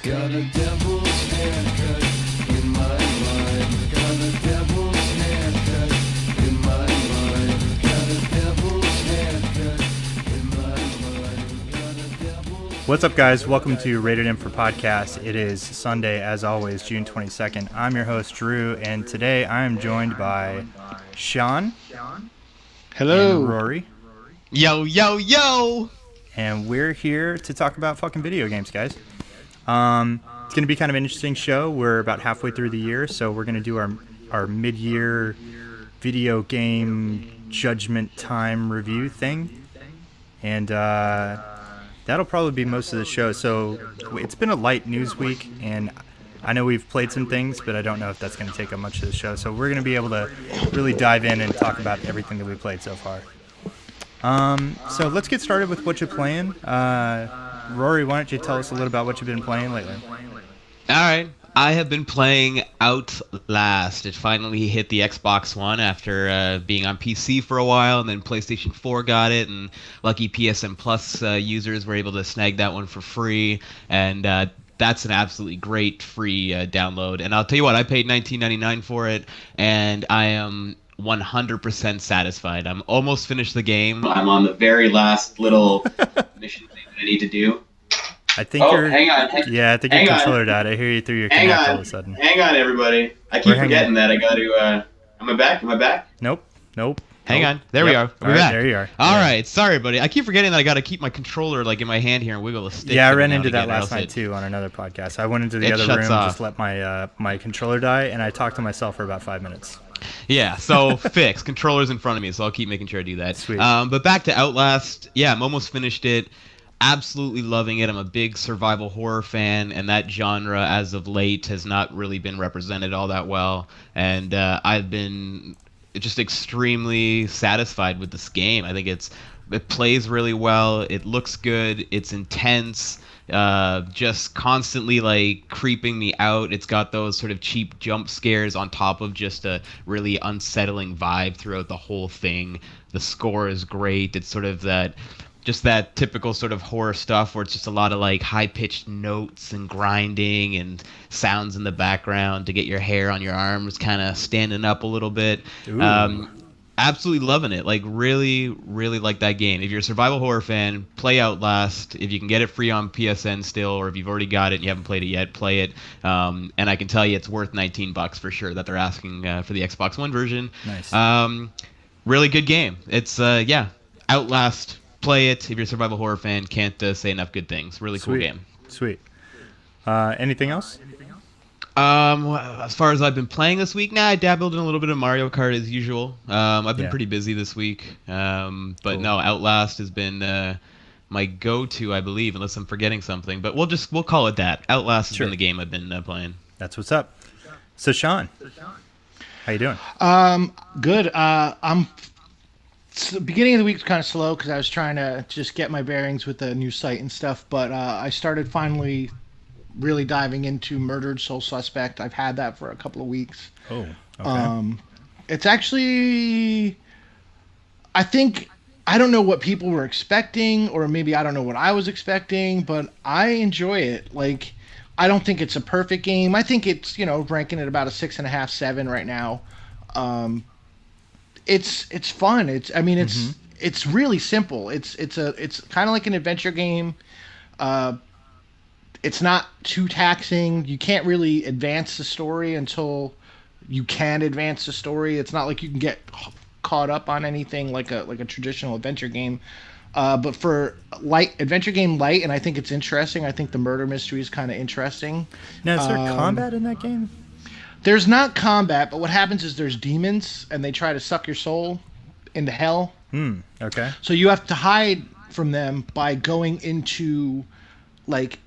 Got a devil's haircut in my mind. Got a devil's haircut in my mind. Got a devil's haircut in my mind. Got a devil's. What's up, guys? Welcome to Rated M for Podcast. It is Sunday, as always, June 22nd. I'm your host, Drew, and today I am joined by Sean. Hello. And Rory. Yo, yo, yo. And we're here to talk about fucking video games, guys. It's going to be kind of an interesting show. We're about halfway through the year, so we're going to do our mid-year video game judgment time review thing. And that'll probably be most of the show. So it's been a light news week, and I know we've played some things, but I don't know if that's going to take up much of the show. So we're going to be able to really dive in and talk about everything that we played so far. So let's get started with what you're playing. Rory, why don't you tell us a little about what you've been playing lately? All right. I have been playing Outlast. It finally hit the Xbox One after being on PC for a while, and then PlayStation 4 got it, and lucky PSN Plus users were able to snag that one for free, and that's an absolutely great free download. And I'll tell you what, I paid $19.99 for it, and I am 100% satisfied. I'm almost finished the game. I'm on the very last little mission thing that I need to do. I think hang on. Yeah, I think your controller died. I hear you through your Kinect all of a sudden. Hang on, everybody. I keep forgetting that I got to. Am I back? Am I back? Nope. Hang on. There we are. We're back. There you are. All right. Sorry, buddy. I keep forgetting that I got to keep my controller like in my hand here and wiggle the stick. Yeah, I ran into that last night too on another podcast. I went into the other room, just let my controller die, and I talked to myself for about 5 minutes. Yeah, so fix. Controller's in front of me, so I'll keep making sure I do that. Sweet. But back to Outlast. Yeah, I'm almost finished it. Absolutely loving it. I'm a big survival horror fan, and that genre, as of late, has not really been represented all that well. And I've been just extremely satisfied with this game. I think it plays really well. It looks good. It's intense. Just constantly like creeping me out. It's got those sort of cheap jump scares on top of just a really unsettling vibe throughout the whole thing. The score is great. It's sort of that typical sort of horror stuff where it's just a lot of like high-pitched notes and grinding and sounds in the background to get your hair on your arms kind of standing up a little bit. Absolutely loving it. Like really, really like that game. If you're a survival horror fan, play Outlast. If you can get it free on PSN still, or if you've already got it and you haven't played it yet, play it. And I can tell you it's worth $19 for sure that they're asking for the Xbox One version. Nice. Really good game. It's Outlast. Play it if you're a survival horror fan. Can't say enough good things. Really cool game. Sweet. Anything else? As far as I've been playing this week, I dabbled in a little bit of Mario Kart as usual. I've been pretty busy this week. But cool. No, Outlast has been my go-to, I believe, unless I'm forgetting something. But we'll call it that. Outlast has been the game I've been playing. That's what's up. So Sean, how you doing? Good. So the beginning of the week was kind of slow because I was trying to just get my bearings with the new site and stuff. But I started finally really diving into Murdered Soul Suspect. I've had that for a couple of weeks. Oh, okay. It's actually, I don't know what people were expecting, or maybe I don't know what I was expecting, but I enjoy it. Like, I don't think it's a perfect game. I think it's, ranking at about a 6.5, 7 right now. It's fun. It's really simple. It's kind of like an adventure game. It's not too taxing. You can't really advance the story until you can advance the story. It's not like you can get caught up on anything like a traditional adventure game. But for adventure game light, and I think it's interesting. I think the murder mystery is kind of interesting. Now, is there combat in that game? There's not combat, but what happens is there's demons, and they try to suck your soul into hell. Okay. So you have to hide from them by going into, like,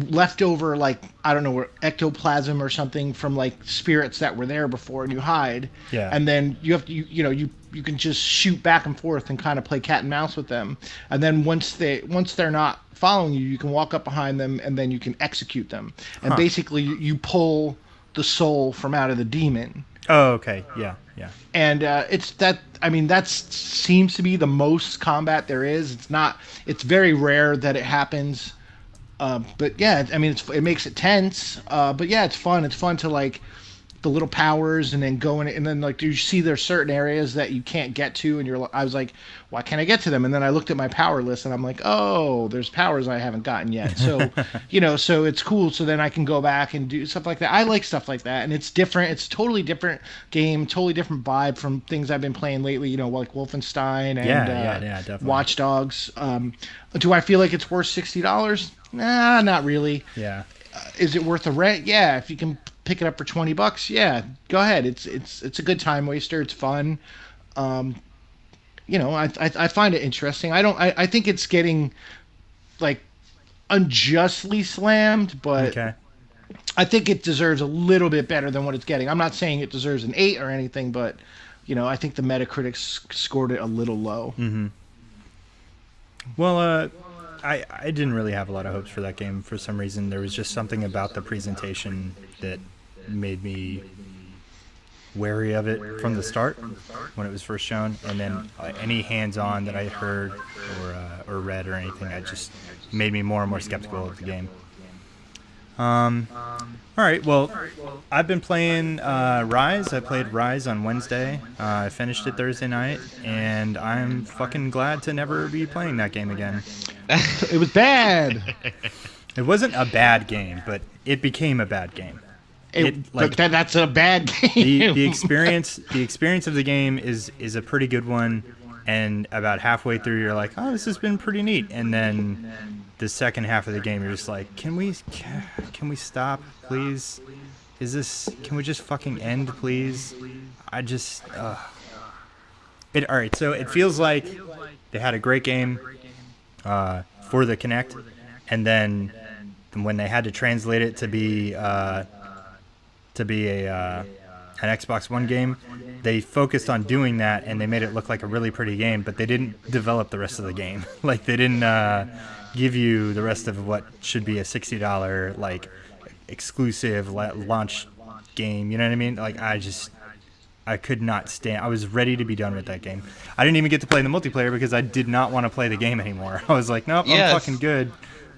leftover, like, I don't know, ectoplasm or something from, like, spirits that were there before, and you hide. Yeah. And then you have to, you can just shoot back and forth and kind of play cat and mouse with them. And then once they're not following you, you can walk up behind them, and then you can execute them. And basically, you pull the soul from out of the demon. Oh, okay. Yeah. And it's that. I mean, that seems to be the most combat there is. It's very rare that it happens But yeah, I mean, it makes it tense. But yeah, it's fun. It's fun to like the little powers and then go in and then like you see there's certain areas that you can't get to and I was like, why can't I get to them? And then I looked at my power list and I'm like, oh, there's powers I haven't gotten yet. So so it's cool. So then I can go back and do stuff like that. I like stuff like that, and it's different. It's totally different game, totally different vibe from things I've been playing lately, like Wolfenstein and Yeah, definitely. Watch Dogs. Do I feel like it's worth $60? Nah, not really. Yeah. Is it worth the rent? Yeah, if you can pick it up for $20, yeah, go ahead. It's a good time waster. It's fun. I find it interesting. I think it's getting like unjustly slammed, but Okay. I think it deserves a little bit better than what it's getting. I'm not saying it deserves an 8 or anything, but I think the Metacritic scored it a little low. Mm-hmm. Well, I didn't really have a lot of hopes for that game for some reason. There was just something about the presentation that made me wary of it from the start when it was first shown, and then any hands-on that I heard or read or anything, I just made me more and more skeptical of the game. All right, well, I've been playing Rise. I played Rise on Wednesday. I finished it Thursday night, and I'm fucking glad to never be playing that game again. It was bad. It wasn't a bad game, but it became a bad game. That's a bad game. The experience of the game is a pretty good one, and about halfway through you're like, oh, this has been pretty neat, and then the second half of the game you're just like, can we stop, please? Can we just fucking end, please? All right, so it feels like they had a great game for the Kinect, and then when they had to translate it to be an Xbox One game, they focused on doing that and they made it look like a really pretty game, but they didn't develop the rest of the game. Like, they didn't give you the rest of what should be a $60 like exclusive launch game. You know what I mean? Like, I could not stand. I was ready to be done with that game. I didn't even get to play the multiplayer because I did not want to play the game anymore. I was like, nope, Yes. I'm fucking good.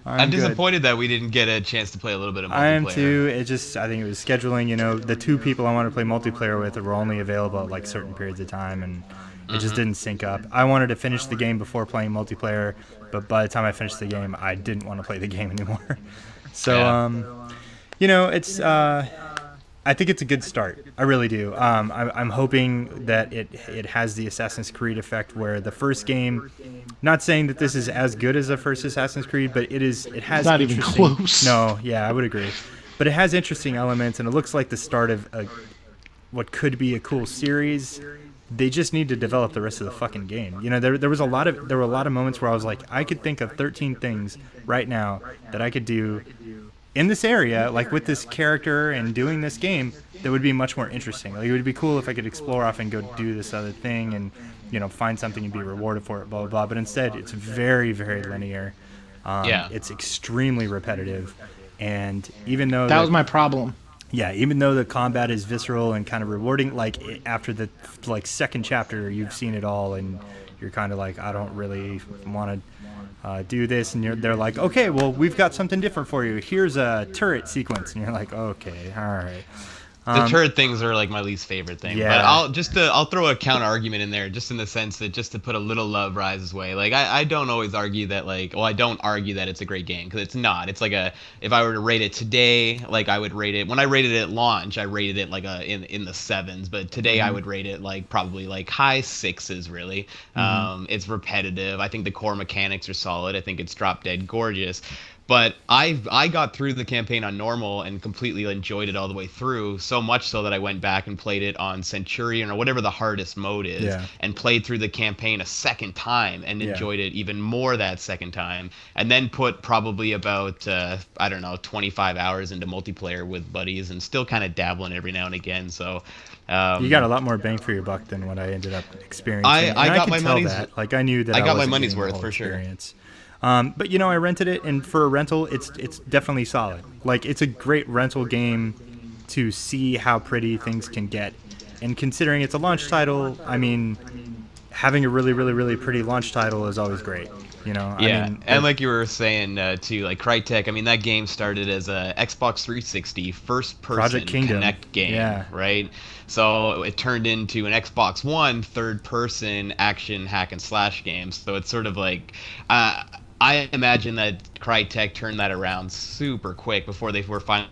I'm good. disappointed that we didn't get a chance to play a little bit of multiplayer. I am too. I think it was scheduling. The two people I wanted to play multiplayer with were only available at like certain periods of time, and it just didn't sync up. I wanted to finish the game before playing multiplayer, but by the time I finished the game, I didn't want to play the game anymore. So, it's. I think it's a good start. I really do. I'm hoping that it has the Assassin's Creed effect, where the first game. Not saying that this is as good as the first Assassin's Creed, but it is. It has not even interesting. close. No, yeah, I would agree. But it has interesting elements, and it looks like the start of what could be a cool series. They just need to develop the rest of the fucking game. There were a lot of moments where I was like, I could think of 13 things right now that I could do in this area, like with this character and doing this game, that would be much more interesting. Like, it would be cool if I could explore off and go do this other thing and, find something and be rewarded for it, blah, blah, blah. But instead, it's very, very linear. It's extremely repetitive. And even though... That was my problem. Yeah, even though the combat is visceral and kind of rewarding, after the second chapter, you've seen it all, and you're kind of like, I don't really want to do this, and they're like, okay, well, we've got something different for you. Here's a turret sequence, and you're like, okay, all right. The turret things are like my least favorite thing. Yeah. But I'll throw a counter argument in there, just in the sense that just to put a little love Rise's way. Like, I don't always argue that I don't argue that it's a great game, because it's not. It's like if I were to rate it today, like I would rate it when I rated it at launch, I rated it like in the 7s, but today I would rate it like probably like high 6s really. It's repetitive. I think the core mechanics are solid. I think it's drop dead gorgeous. But I got through the campaign on normal and completely enjoyed it all the way through, so much so that I went back and played it on Centurion or whatever the hardest mode is, and played through the campaign a second time and enjoyed it even more that second time, and then put probably about 25 hours into multiplayer with buddies, and still kind of dabbling every now and again. So you got a lot more bang for your buck than what I ended up experiencing. I got my money's. Like, I knew that I got my wasn't money's getting the worth whole for sure. experience. But I rented it, and for a rental, it's definitely solid. Like, it's a great rental game to see how pretty things can get. And considering it's a launch title, I mean, having a really, really, really pretty launch title is always great. You know, Yeah, I mean, and like you were saying too, like Crytek, I mean that game started as a Xbox 360 first-person Project Kingdom. Connect game, Yeah. right? So it turned into an Xbox One third-person action hack and slash game. So it's sort of like, I imagine that Crytek turned that around super quick before they were finally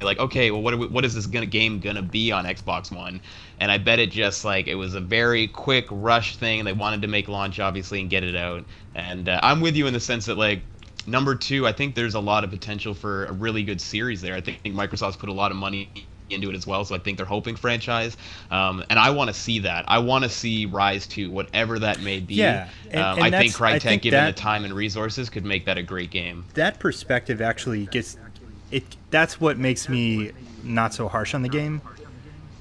like, okay, well, what is this game gonna be on Xbox One? And I bet it was a very quick rush thing. They wanted to make launch obviously and get it out. And I'm with you in the sense that like number 2, I think there's a lot of potential for a really good series there. I think Microsoft's put a lot of money into it as well, so I think they're hoping franchise. And I want to see that. I want to see Rise 2, whatever that may be. Yeah, and I think Crytek, given the that, time and resources, could make that a great game. that perspective actually gets it. That's what makes me not so harsh on the game,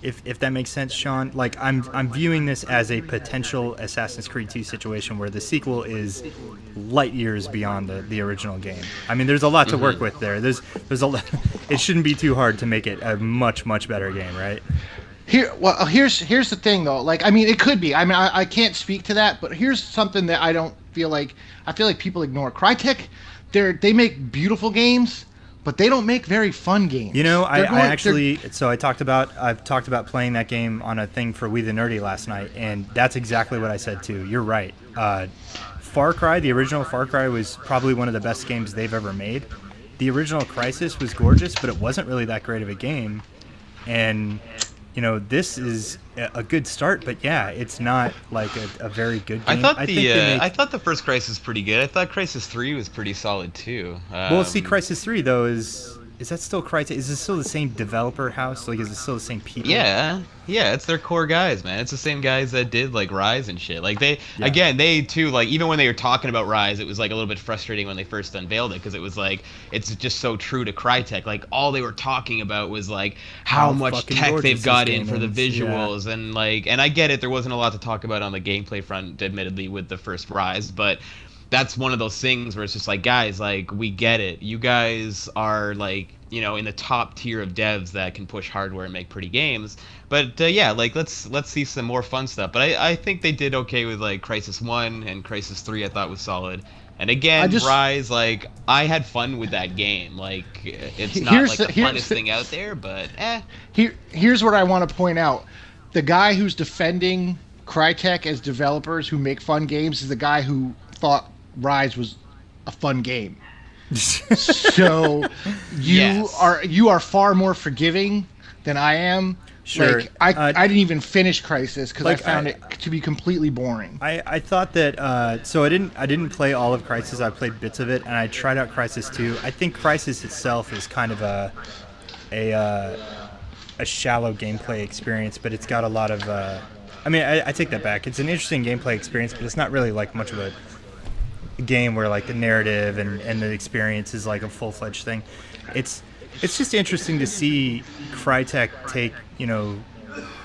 if that makes sense, Sean. Like I'm viewing this as a potential Assassin's Creed 2 situation where the sequel is light years beyond the original game. I mean, there's a lot to work with there. There's a lot. It shouldn't be too hard to make it a much better game, right? Here's the thing though. Like, I mean, it could be. I mean, I can't speak to that, but here's something that I feel like people ignore. Crytek, they make beautiful games, but they don't make very fun games. You know, I've talked about playing that game on a thing for We the Nerdy last night, and that's exactly what I said too. You're right. Far Cry, the original Far Cry, was probably one of the best games they've ever made. The original Crysis was gorgeous, but it wasn't really that great of a game. And you know, this is a good start, but yeah, it's not like a very good game. I thought the first Crysis was pretty good. I thought Crysis 3 was pretty solid too. Well, see, Crysis 3 though is that still Crytek? Is it still the same developer house? Like, is it still the same people? Yeah, it's their core guys, man. It's the same guys that did like Rise and shit. Like they too, like even when they were talking about Rise, it was like a little bit frustrating when they first unveiled it because it was like it's just so true to Crytek. Like all they were talking about was like how much tech they've got in for the visuals and like, and I get it. There wasn't a lot to talk about on the gameplay front, admittedly, with the first Rise, but that's one of those things where it's just like, guys, like, we get it. You guys are, like, you know, in the top tier of devs that can push hardware and make pretty games. But, yeah, like, let's see some more fun stuff. But I think they did okay with, like, Crysis 1 and Crysis 3 I thought was solid. And again, Rise, like, I had fun with that game. Like, it's not, like, the funnest thing out there, but, Here's what I want to point out. The guy who's defending Crytek as developers who make fun games is the guy who thought Rise was a fun game. So you are far more forgiving than I am. Sure. Like, I didn't even finish Crysis because I found it to be completely boring. I thought that so I didn't play all of Crysis. I played bits of it, and I tried out Crysis 2. I think Crysis itself is kind of a shallow gameplay experience, but it's got a lot of. I mean, I take that back. It's an interesting gameplay experience, but it's not really like much of a game where like the narrative and the experience is like a full-fledged thing. It's just interesting to see Crytek take, you know,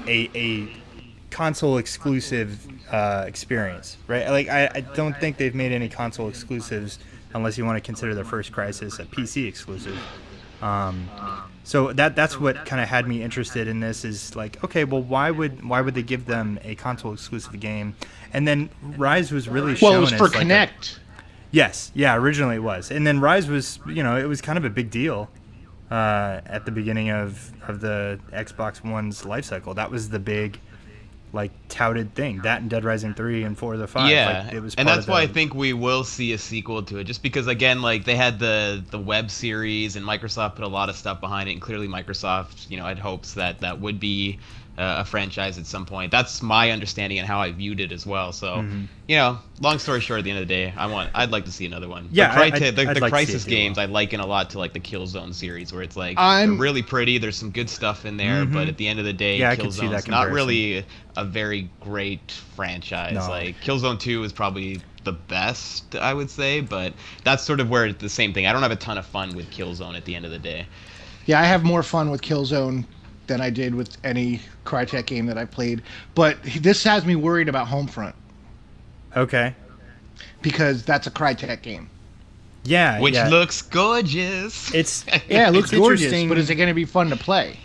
a console exclusive experience, right? Like I don't think they've made any console exclusives unless you want to consider their first Crysis a PC exclusive. So that's what kind of had me interested in this, is like, okay, well, why would they give them a console exclusive game? And then Rise was really shown it was for Kinect. Yes, yeah, originally it was. And then Rise was, you know, it was kind of a big deal at the beginning of the Xbox One's life cycle. That was the big, like, touted thing. That and Dead Rising 3 and 4 of the 5. Yeah, like, it was and that's why I think we will see a sequel to it. Just because, again, like, they had the web series, and Microsoft put a lot of stuff behind it, and clearly Microsoft, you know, had hopes that would be a franchise at some point. That's my understanding and how I viewed it as well. So, you know, long story short, at the end of the day, I'd like to see another one. Yeah, the like Crysis games I liken a lot to like the Killzone series, where it's like they're really pretty. There's some good stuff in there, but at the end of the day, Killzone's not really a very great franchise. No. Like Killzone 2 is probably the best, I would say, but that's sort of where it's the same thing. I don't have a ton of fun with Killzone at the end of the day. Yeah, I have more fun with Killzone than I did with any Crytek game that I played. But this has me worried about Homefront. Okay. Because that's a Crytek game. Yeah, which looks gorgeous. It looks gorgeous, but is it going to be fun to play?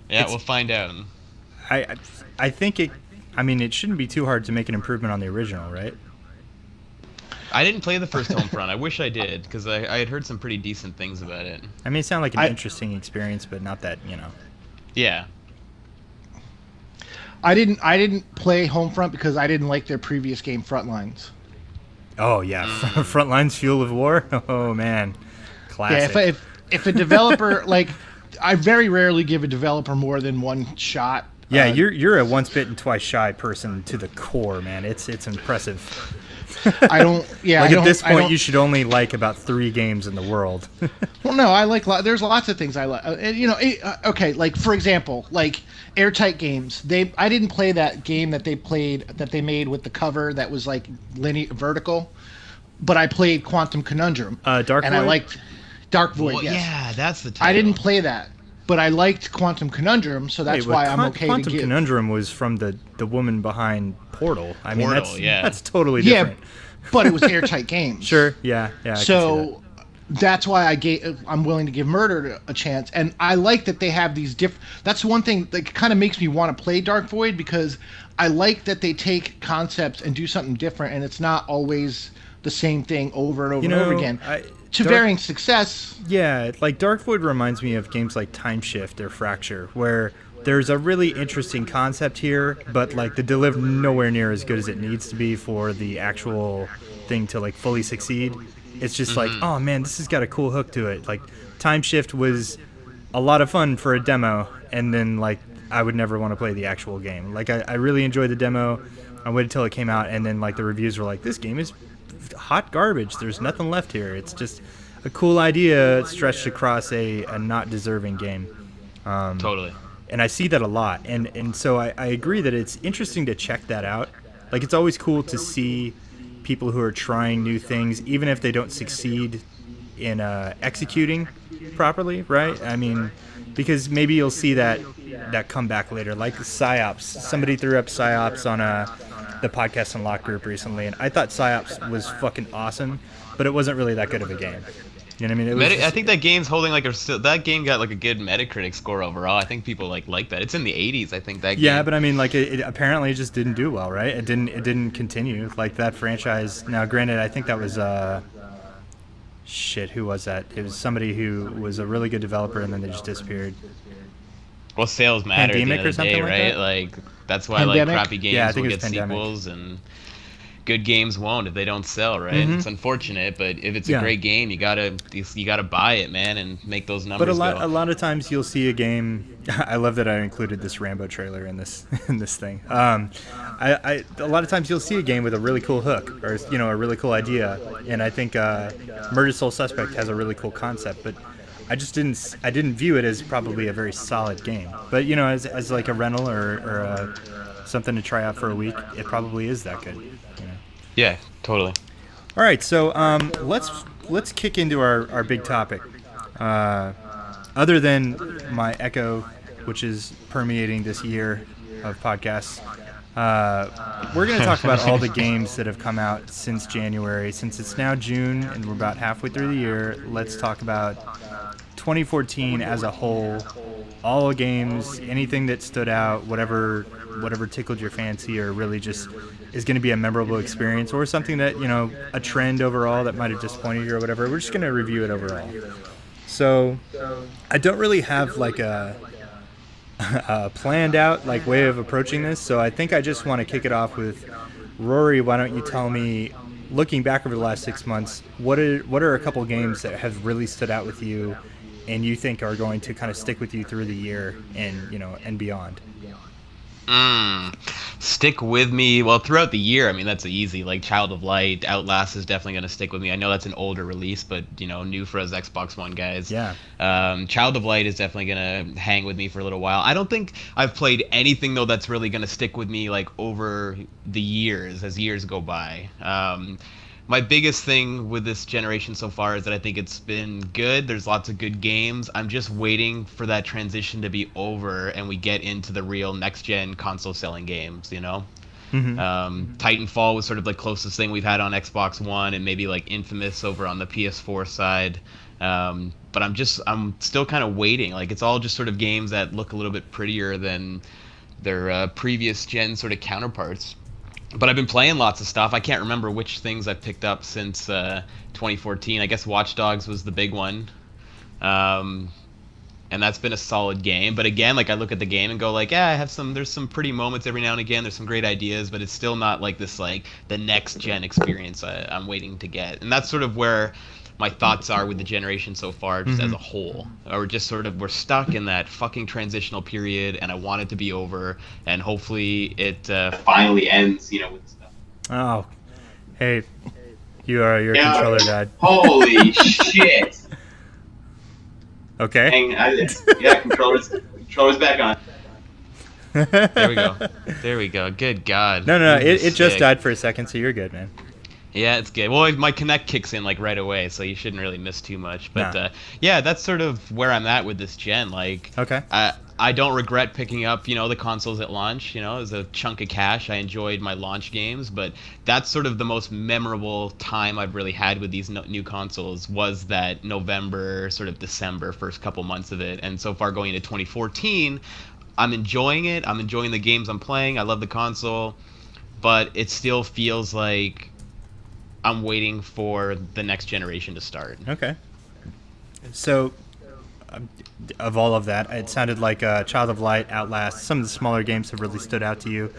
Yeah, we'll find out. I think I mean, it shouldn't be too hard to make an improvement on the original, right? I didn't play the first Homefront. I wish I did, because I had heard some pretty decent things about it. I mean, it sounded like an interesting experience, but not that, you know. Yeah. I didn't play Homefront because I didn't like their previous game, Frontlines. Oh, yeah. Frontlines Fuel of War? Oh, man. Classic. Yeah, if a developer, like, I very rarely give a developer more than one shot. Yeah, you're a once bitten, twice shy person to the core, man. It's impressive. I don't. Yeah, like I don't, at this I point, don't- you should only like about 3 games in the world. Well, no, I like. There's lots of things I like. Okay, like for example, like Airtight Games. I didn't play that game that they made with the cover that was like linear vertical, but I played Quantum Conundrum. Dark and Void? I liked Dark Void. Well, yes. yeah, that's the title. I didn't play that, but I liked Quantum Conundrum, so that's Wait, why I'm okay Quantum to give. Conundrum was from the woman behind Portal. I mean, Portal, that's totally Yeah, different. but it was Airtight Games. Sure, yeah. I can see that. So that's why I'm willing to give Murder a chance, and I like that they have these different. That's one thing that kind of makes me want to play Dark Void, because I like that they take concepts and do something different, and it's not always the same thing over and over and over again. To varying success. Yeah, like Dark Void reminds me of games like Time Shift or Fracture, where there's a really interesting concept here, but like the delivery nowhere near as good as it needs to be for the actual thing to like fully succeed. It's just like, oh man, this has got a cool hook to it. Like Time Shift was a lot of fun for a demo, and then like I would never want to play the actual game. Like I really enjoyed the demo. I waited till it came out, and then like the reviews were like, this game is hot garbage. There's nothing left here. It's just a cool idea stretched across a not deserving game. Totally. And I see that a lot. And so I agree that it's interesting to check that out. Like, it's always cool to see people who are trying new things, even if they don't succeed in executing properly, right? I mean, because maybe you'll see that come back later. Like PsyOps. Somebody threw up PsyOps on the Podcast Unlock group recently, and I thought PsyOps was fucking awesome, but it wasn't really that good of a game. You know what I mean? It was I think that game's holding like that game got like a good Metacritic score overall. I think people like that. It's in the 80s, I think that game. Yeah, but I mean, like it apparently just didn't do well, right? It didn't continue like that franchise. Now, granted, I think that was who was that? It was somebody who was a really good developer, and then they just disappeared. Well, sales matter at the Pandemic end or of the day, something like right? that? Like that's why like Pandemic? crappy games Yeah, I think will it get was Pandemic. sequels and good games won't if they don't sell, right? Mhm. It's unfortunate, but if it's Yeah. a great game, you gotta buy it, man, and make those numbers But a go. lot of times you'll see a game. I love that I included this Rambo trailer in this thing. A lot of times you'll see a game with a really cool hook, or a really cool idea, and I think Murder Soul Suspect has a really cool concept, but I didn't view it as probably a very solid game. But as like a rental or something to try out for a week, it probably is that good. Yeah, totally. All right, so let's kick into our big topic. Other than my echo, which is permeating this year of podcasts, we're going to talk about all the games that have come out since January. Since it's now June and we're about halfway through the year, let's talk about 2014 as a whole. All the games, anything that stood out, whatever tickled your fancy, or really just is going to be a memorable experience, or something that a trend overall that might have disappointed you or whatever. We're just going to review it overall. So I don't really have like a planned out like way of approaching this, so I think I just want to kick it off with Rory. Why don't you tell me, looking back over the last 6 months, what are a couple games that have really stood out with you and you think are going to kind of stick with you through the year and beyond? Stick with me. Well, throughout the year, I mean, that's easy. Like Child of Light, Outlast is definitely going to stick with me. I know that's an older release, but new for us Xbox One guys. Yeah. Child of Light is definitely going to hang with me for a little while. I don't think I've played anything though that's really going to stick with me like over the years as years go by. My biggest thing with this generation so far is that I think it's been good. There's lots of good games. I'm just waiting for that transition to be over and we get into the real next-gen console-selling games, Mm-hmm. Titanfall was sort of the closest thing we've had on Xbox One, and maybe like Infamous over on the PS4 side. But I'm still kind of waiting. Like, it's all just sort of games that look a little bit prettier than previous gen sort of counterparts. But I've been playing lots of stuff. I can't remember which things I've picked up since 2014. I guess Watch Dogs was the big one. And that's been a solid game. But again, like I look at the game and go like, yeah, there's some pretty moments every now and again. There's some great ideas, but it's still not like this like the next gen experience I'm waiting to get. And that's sort of where my thoughts are with the generation so far, just as a whole. Or just sort of we're stuck in that fucking transitional period, and I want it to be over, and hopefully it finally ends, with stuff. Oh, hey, your controller died. Holy shit! Okay. Controller's back on. There we go. Good God. No. It just died for a second, so you're good, man. Yeah, it's good. Well, my Kinect kicks in like right away, so you shouldn't really miss too much. But yeah, that's sort of where I'm at with this gen. Like, okay. I don't regret picking up, the consoles at launch. It was a chunk of cash. I enjoyed my launch games, but that's sort of the most memorable time I've really had with these new consoles was that November, sort of December, first couple months of it. And so far going into 2014, I'm enjoying it. I'm enjoying the games I'm playing. I love the console, but it still feels like I'm waiting for the next generation to start. Okay. So, of all of that, it sounded like Child of Light, Outlast, some of the smaller games have really stood out to you.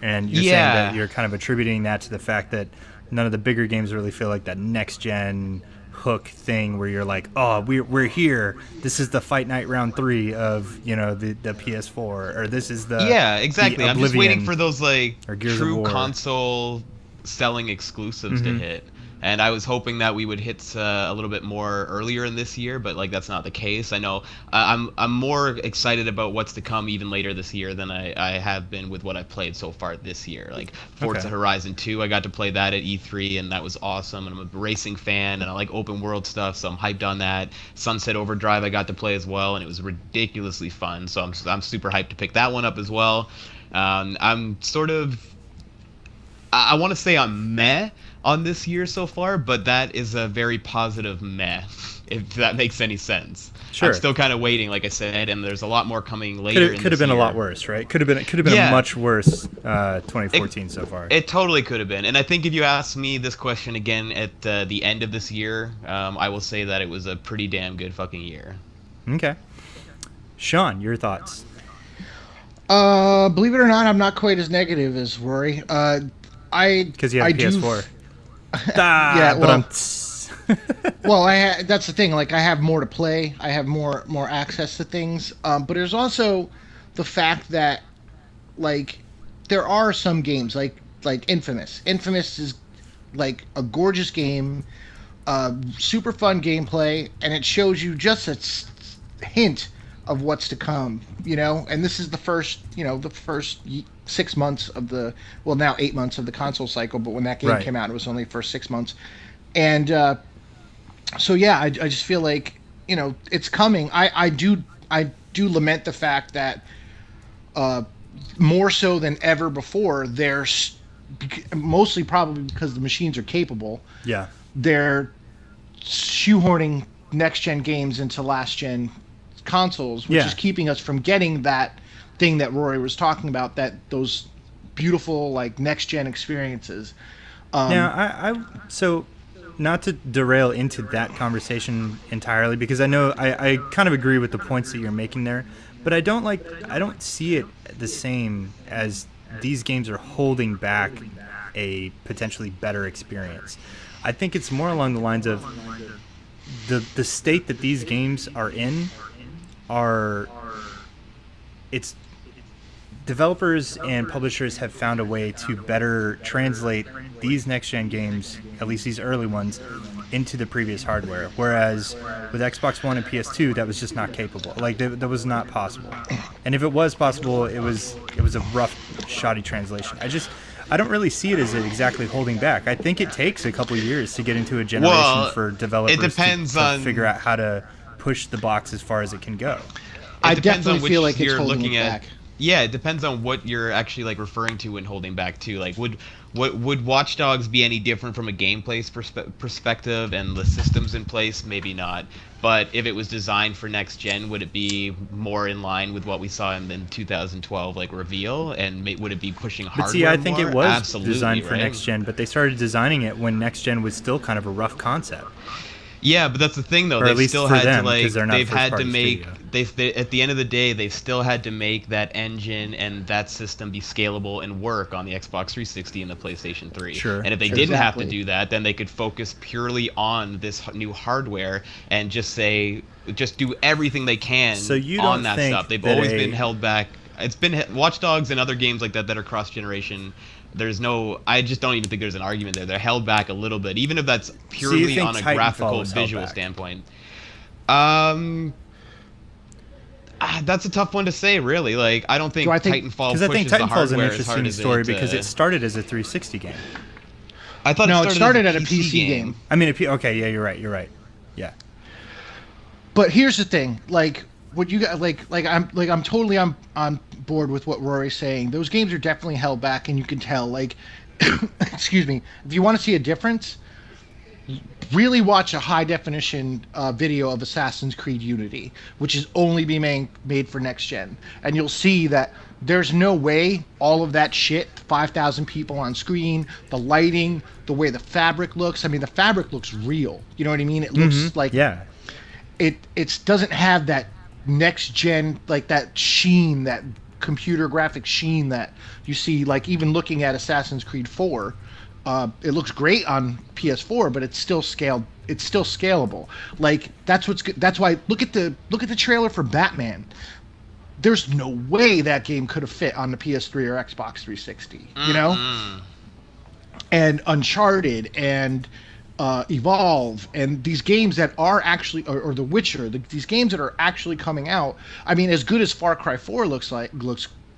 And you're saying that you're kind of attributing that to the fact that none of the bigger games really feel like that next-gen hook thing where you're like, oh, we're here. This is the Fight Night Round 3 of, the PS4. Or this is the exactly. The I'm just waiting for those, Gears of true War. Console selling exclusives to hit. And I was hoping that we would hit a little bit more earlier in this year, but that's not the case. I know I'm more excited about what's to come even later this year than I have been with what I've played so far this year. Like Forza Horizon 2, I got to play that at E3, and that was awesome. And I'm a racing fan, and I like open world stuff, so I'm hyped on that. Sunset Overdrive I got to play as well, and it was ridiculously fun. So I'm super hyped to pick that one up as well. I'm sort of, I want to say I'm meh on this year so far, but that is a very positive meh, if that makes any sense. Sure. I'm still kind of waiting, like I said, and there's a lot more coming later. Could have been a lot worse, right? Could have been a much worse 2014 so far. It totally could have been. And I think if you ask me this question again at the end of this year, I will say that it was a pretty damn good fucking year. Okay. Sean, your thoughts? Believe it or not, I'm not quite as negative as Rory. Because you have a PS4. Yeah, but that's the thing. Like, I have more to play. I have more access to things. But there's also the fact that, there are some games like Infamous. Infamous is like a gorgeous game, super fun gameplay, and it shows you just a hint of what's to come. And this is the first 6 months of now 8 months of the console cycle, but when that game came out, it was only the first 6 months. And so yeah, I just feel like, it's coming. I do lament the fact that more so than ever before, there's mostly probably because the machines are capable. Yeah. They're shoehorning next gen games into last gen consoles, which is keeping us from getting that thing that Rory was talking about, that those beautiful next gen experiences. Now, so not to derail into that conversation entirely, because I know I kind of agree with the points that you're making there, but I don't see it the same as these games are holding back a potentially better experience. I think it's more along the lines of the state that these games are in it's developers and publishers have found a way to better translate these next-gen games, at least these early ones, into the previous hardware. Whereas with Xbox One and PS2, that was just not capable. That was not possible. And if it was possible, it was a rough, shoddy translation. I don't really see it as exactly holding back. I think it takes a couple of years to get into a generation for developers to figure out how to push the box as far as it can go. I definitely feel like it's holding it back. Yeah, it depends on what you're actually like referring to when holding back too. Like, would Watch Dogs be any different from a gameplay perspective and the systems in place? Maybe not. But if it was designed for next gen, would it be more in line with what we saw in the 2012 like reveal? And would it be pushing But hardware see, I think more? it was Absolutely, designed for right? next gen, but they started designing it when next gen was still kind of a rough concept. Yeah, but that's the thing though. Or at They've least still for had to them, like 'cause they're not a they've had to first-party make studio. they at the end of the day they've still had to make that engine and that system be scalable and work on the Xbox 360 and the PlayStation 3. Sure, And if they sure. didn't have to Exactly. do that, then they could focus purely on this new hardware and just do everything they can So you on don't that think stuff. They've that always been held back. It's been Watch Dogs and other games like that are cross generation. I just don't even think there's an argument there. They're held back a little bit, even if that's purely think on a Titanfall graphical was held visual back? standpoint. That's a tough one to say, really. Like, I don't think, Do I think- Titanfall Because I pushes think the Titanfall is an hardware as hard interesting as story because it started as a 360 game. I thought No, it it started, started as at a PC game. I mean, okay, yeah, you're right. Yeah. But here's the thing, like what you got, I'm totally on board with what Rory's saying. Those games are definitely held back, and you can tell. Like, excuse me, if you want to see a difference, really watch a high definition video of Assassin's Creed Unity, which is only being made for next gen, and you'll see that there's no way all of that shit, 5,000 people on screen, the lighting, the way the fabric looks. I mean, the fabric looks real. You know what I mean? It looks like Yeah. it doesn't have that next gen, like that sheen, that computer graphic sheen that you see, like even looking at Assassin's Creed 4. It looks great on PS4, but it's still scaled. It's still scalable. Like that's what's good. That's why look at the trailer for Batman. There's no way that game could have fit on the PS3 or Xbox 360. You know, and Uncharted and Evolve and these games that are actually, or The Witcher, these games that are actually coming out. I mean, as good as Far Cry 4 looks,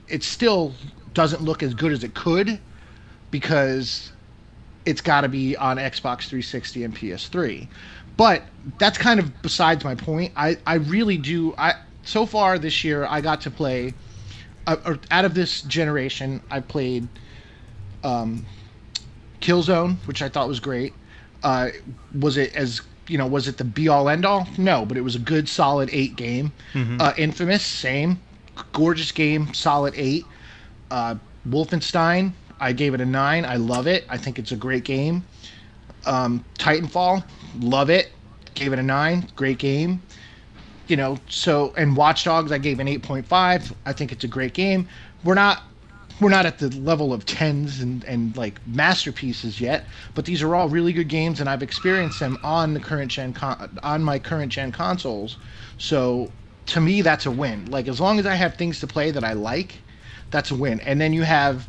it still doesn't look as good as it could because it's got to be on Xbox 360 and PS3. But that's kind of besides my point. I really do. So far this year, I got to play. Out of this generation, I played Killzone, which I thought was great. Was it the be all end all? No, but it was a good solid 8 game. Infamous, same, gorgeous game, solid 8. Wolfenstein, I gave it a 9. I love it. I think it's a great game. Titanfall, love it. Gave it a 9. Great game. And Watch Dogs, I gave an 8.5. I think it's a great game. We're not at the level of 10s and like masterpieces yet, but these are all really good games, and I've experienced them on the current gen on my current gen consoles. So to me, that's a win. Like, as long as I have things to play that I like, that's a win. And then you have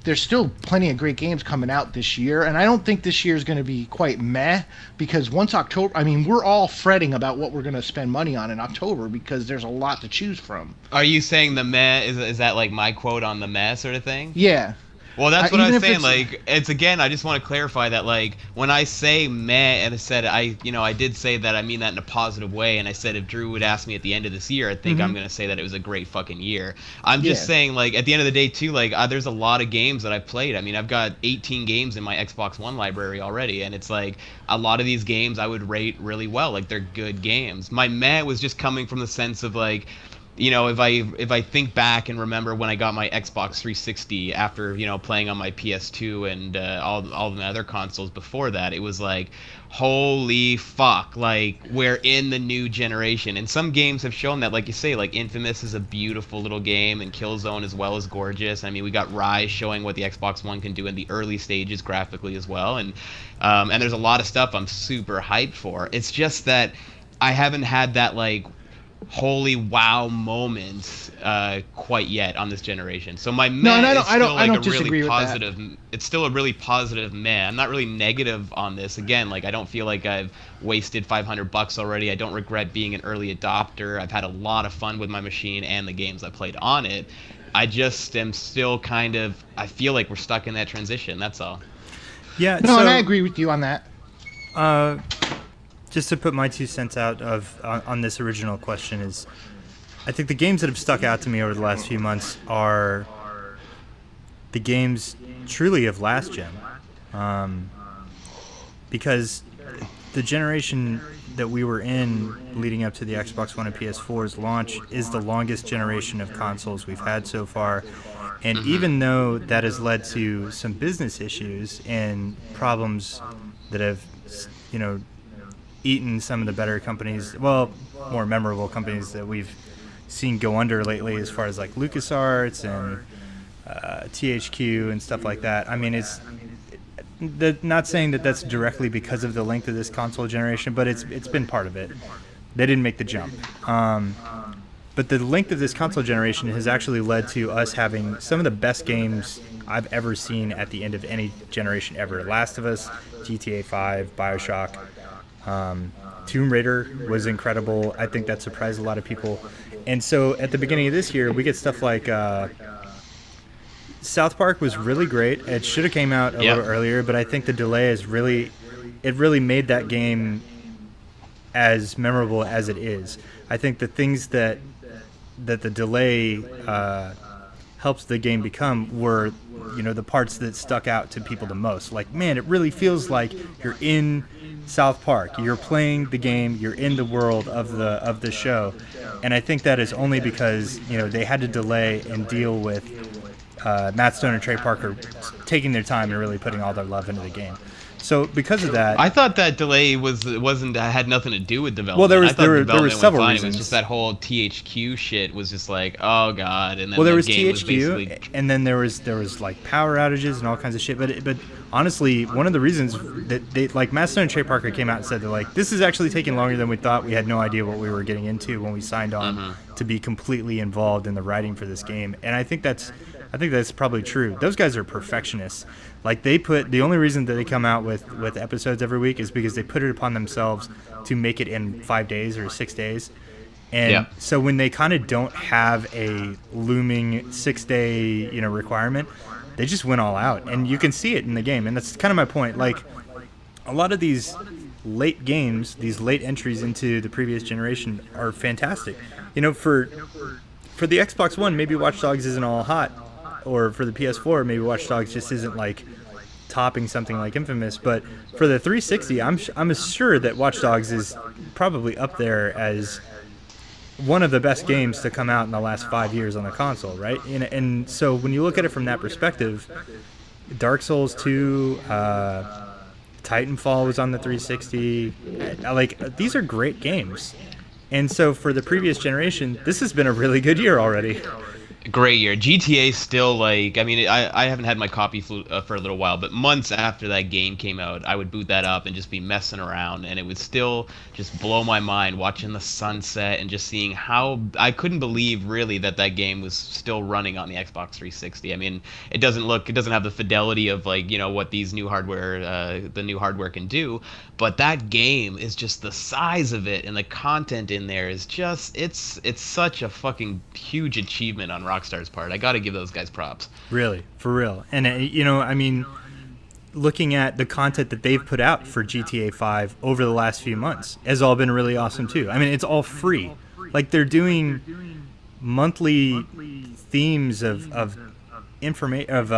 there's still plenty of great games coming out this year, and I don't think this year is going to be quite meh, because once October, I mean, we're all fretting about what we're going to spend money on in October because there's a lot to choose from. Are you saying the meh, is that like my quote on the meh sort of thing? Yeah. Well, that's what I Even was if saying. it's- Like, it's again, I just want to clarify that, like, when I say meh, and I said I did say that I mean that in a positive way, and I said if Drew would ask me at the end of this year, I think I'm gonna say that it was a great fucking year. I'm just Yeah. saying, like, at the end of the day, too, like, there's a lot of games that I've played. I mean, I've got 18 games in my Xbox One library already, and it's like a lot of these games I would rate really well. Like, they're good games. My meh was just coming from the sense of like, if I think back and remember when I got my Xbox 360 after playing on my PS2 and all the other consoles before that, it was like, holy fuck, like, we're in the new generation. And some games have shown that, like you say, like Infamous is a beautiful little game, and Killzone as well is gorgeous. I mean, we got Rise showing what the Xbox One can do in the early stages graphically as well, and there's a lot of stuff I'm super hyped for. It's just that I haven't had that like holy wow moment quite yet on this generation. So my meh and I is still like a disagree really with that. positive. It's still a really positive meh. I'm not really negative on this. Again, like, I don't feel like I've wasted $500 already. I don't regret being an early adopter. I've had a lot of fun with my machine and the games I played on it. I just am still I feel like we're stuck in that transition. That's all. Yeah. No, so, and I agree with you on that. just to put my 2 cents out on this original question is, I think the games that have stuck out to me over the last few months are the games truly of last gen, because the generation that we were in leading up to the Xbox One and PS4's launch is the longest generation of consoles we've had so far. And even though that has led to some business issues and problems that have, eaten some of the better companies, well, more memorable companies that we've seen go under lately, as far as like LucasArts and THQ and stuff like that. I mean, not saying that that's directly because of the length of this console generation, but it's been part of it. They didn't make the jump. But the length of this console generation has actually led to us having some of the best games I've ever seen at the end of any generation ever. Last of Us, GTA 5, Bioshock, Tomb Raider was incredible. I think that surprised a lot of people. And so at the beginning of this year, we get stuff like South Park was really great. It should have came out a little earlier, but I think the delay is really made that game as memorable as it is. I think the things that the delay helps the game become were, the parts that stuck out to people the most. Like, man, it really feels like you're in South Park. You're playing the game. You're in the world of the show, and I think that is only because they had to delay and deal with Matt Stone and Trey Parker taking their time and really putting all their love into the game. So because of that, I thought that delay had nothing to do with development. Well, there I were thought several fine. reasons. It was just that whole THQ shit was just like, oh god. And then well, there the was game THQ, and then there was like power outages and all kinds of shit. But honestly, one of the reasons that they, like, Matt Stone and Trey Parker came out and said, they're like, this is actually taking longer than we thought. We had no idea what we were getting into when we signed on to be completely involved in the writing for this game. And I think that's probably true. Those guys are perfectionists. Like, the only reason that they come out with episodes every week is because they put it upon themselves to make it in 5 days or 6 days. And so when they kind of don't have a looming 6-day, requirement, they just went all out. And you can see it in the game. And that's kind of my point. Like, a lot of these late games, these late entries into the previous generation are fantastic. For the Xbox One, maybe Watch Dogs isn't all hot. Or for the PS4, maybe Watch Dogs just isn't like topping something like Infamous. But for the 360, I'm sure that Watch Dogs is probably up there as one of the best games to come out in the last 5 years on the console, right? And so when you look at it from that perspective, Dark Souls 2, Titanfall was on the 360. Like, these are great games. And so for the previous generation, this has been a really good year already. Great year. GTA still, like, I mean, I haven't had my copy for a little while, but months after that game came out, I would boot that up and just be messing around, and it would still just blow my mind watching the sunset and just seeing how I couldn't believe really that game was still running on the Xbox 360. I mean, it doesn't have the fidelity of, like, what these new hardware, the new hardware can do, but that game is just the size of it, and the content in there is just, it's such a fucking huge achievement on Rockstar's part. I got to give those guys props. Really, for real. And I mean, looking at the content that they've put out for GTA 5 over the last few months has all been really awesome too. I mean, it's all free. Like, they're doing monthly themes of information of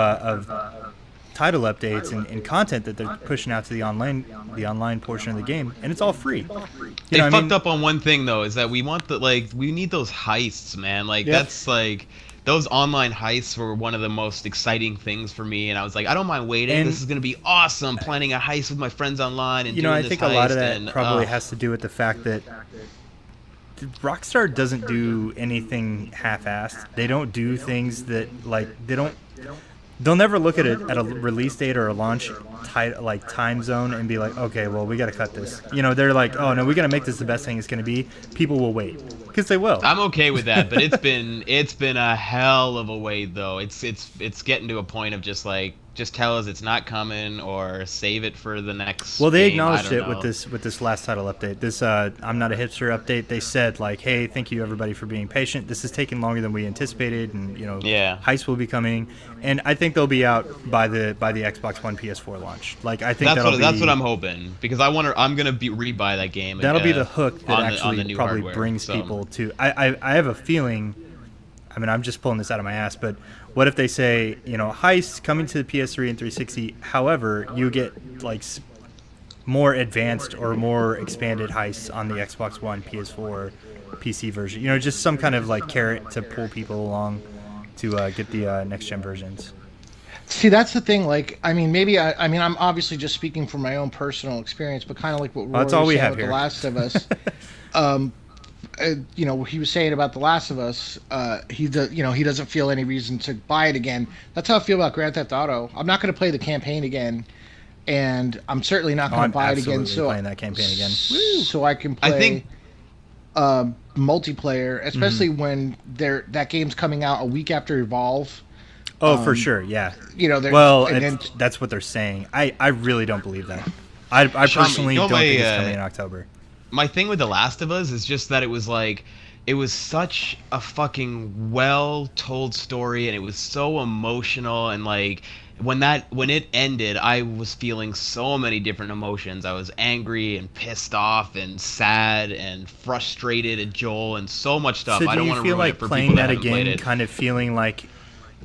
title updates and content that they're pushing out to the online portion of the game, and it's all free. They fucked up on one thing though, is that we need those heists, man. Like, that's like, those online heists were one of the most exciting things for me, and I was like, I don't mind waiting. And this is gonna be awesome, planning a heist with my friends online and doing I this think heist. A lot of that probably has to do with the fact that Rockstar doesn't do anything half-assed. They don't do things that, like, they'll never look at it at a release date or a launch time zone and be like, okay, well, we got to cut this. They're like, oh no, we got to make this the best thing it's going to be. People will wait, because they will. I'm okay with that, but it's been a hell of a wait though. It's getting to a point of just like, just tell us it's not coming or save it for the next Well, they game? I acknowledged don't it know. with this last title update. This I'm Not a Hipster update. They said like, hey, thank you everybody for being patient. This is taking longer than we anticipated, and Yeah. Heist will be coming, and I think they'll be out by the Xbox One PS4 launch. Like I think That's what I'm hoping, because I'm gonna rebuy that game that'll be the hook that on the actually new probably hardware, brings so. people to. I have a feeling. I mean, I'm just pulling this out of my ass, but what if they say, Heist coming to the PS3 and 360, however, you get like more advanced or more expanded heists on the Xbox One, PS4, PC version. Just some kind of like carrot to pull people along to get the next gen versions. See, that's the thing. Like, I mean, maybe I mean, I'm obviously just speaking from my own personal experience, but kind of like what Rory That's all was we saying have with here. The Last of Us. He was saying about The Last of Us. He doesn't feel any reason to buy it again. That's how I feel about Grand Theft Auto. I'm not going to play the campaign again, and I'm certainly not going to I'm buy it again. absolutely So playing that campaign again. so I can I play think multiplayer, especially when that game's coming out a week after Evolve. Oh, for sure, yeah. Well, and then That's what they're saying. I really don't believe that. I personally don't think it's coming in October. My thing with The Last of Us is just that it was such a fucking well told story, and it was so emotional, and like when it ended, I was feeling so many different emotions. I was angry and pissed off and sad and frustrated at Joel and so much stuff. So I do don't you want to feel ruin like it for playing people that that haven't played again, it. kind of feeling like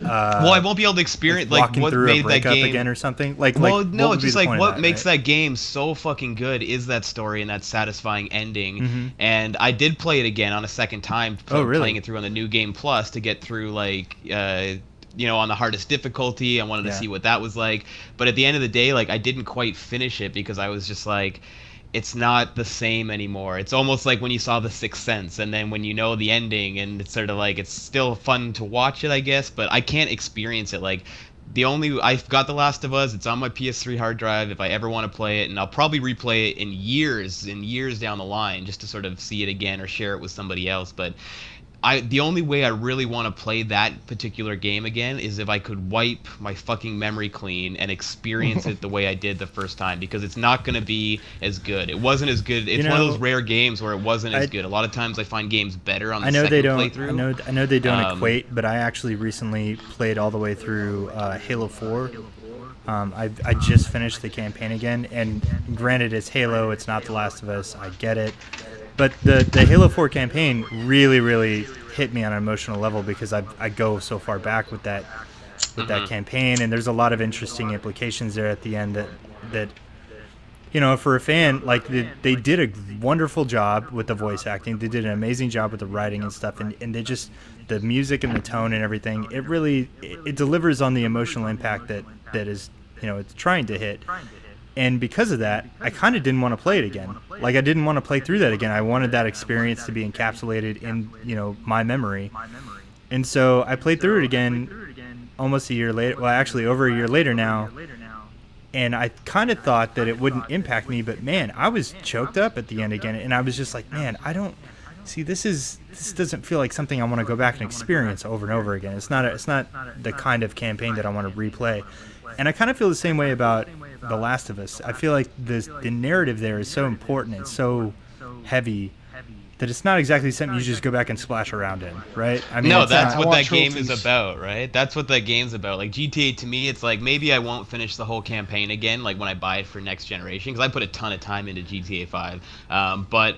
Well, I won't be able to experience like walking what through a made that breakup game again or something? Like, well, what no, would it's be just the like point of what that, makes right? that game so fucking good is that story and that satisfying ending. Mm-hmm. And I did play it again on a second time, Oh, really? playing it through on the New Game Plus to get through like on the hardest difficulty. I wanted to Yeah. see what that was like. But at the end of the day, like I didn't quite finish it because I was just like, it's not the same anymore. It's almost like when you saw The Sixth Sense, and then when you know the ending, and it's sort of like it's still fun to watch it, I guess, but I can't experience it. Like I've got The Last of Us. It's on my PS3 hard drive if I ever want to play it, and I'll probably replay it in years down the line just to sort of see it again or share it with somebody else. But the only way I really want to play that particular game again is if I could wipe my fucking memory clean and experience it the way I did the first time, because it's not going to be as good. It wasn't as good. It's one of those rare games where it wasn't as good. A lot of times I find games better on the second playthrough. I know they don't equate, but I actually recently played all the way through Halo 4. I just finished the campaign again, and granted, it's Halo. It's not The Last of Us. I get it. But the Halo 4 campaign really, really hit me on an emotional level because I go so far back with that campaign, and there's a lot of interesting implications there at the end that for a fan, like they did a wonderful job with the voice acting. They did an amazing job with the writing and stuff, and they just the music and the tone and everything. It really it delivers on the emotional impact that is it's trying to hit. And because of that, I kind of didn't want to play it again. Like, I didn't want to play through that again. I wanted that experience to be encapsulated in, my memory. And so I played through it again almost a year later. Well, actually, over a year later now. And I kind of thought that it wouldn't impact me. But, man, I was choked up at the end again. And I was just like, man, I don't... See, this doesn't feel like something I want to go back and experience over and over again. It's not the kind of campaign that I want to replay. And I kind of feel the same way about The Last of Us. I feel like the narrative there is so important and so heavy that it's not exactly something you just go back and splash around in, right? I mean, no, that's what that game trophies. is about, right? That's what that game's about. Like GTA, to me, it's like maybe I won't finish the whole campaign again, like when I buy it for next generation, because I put a ton of time into GTA 5. But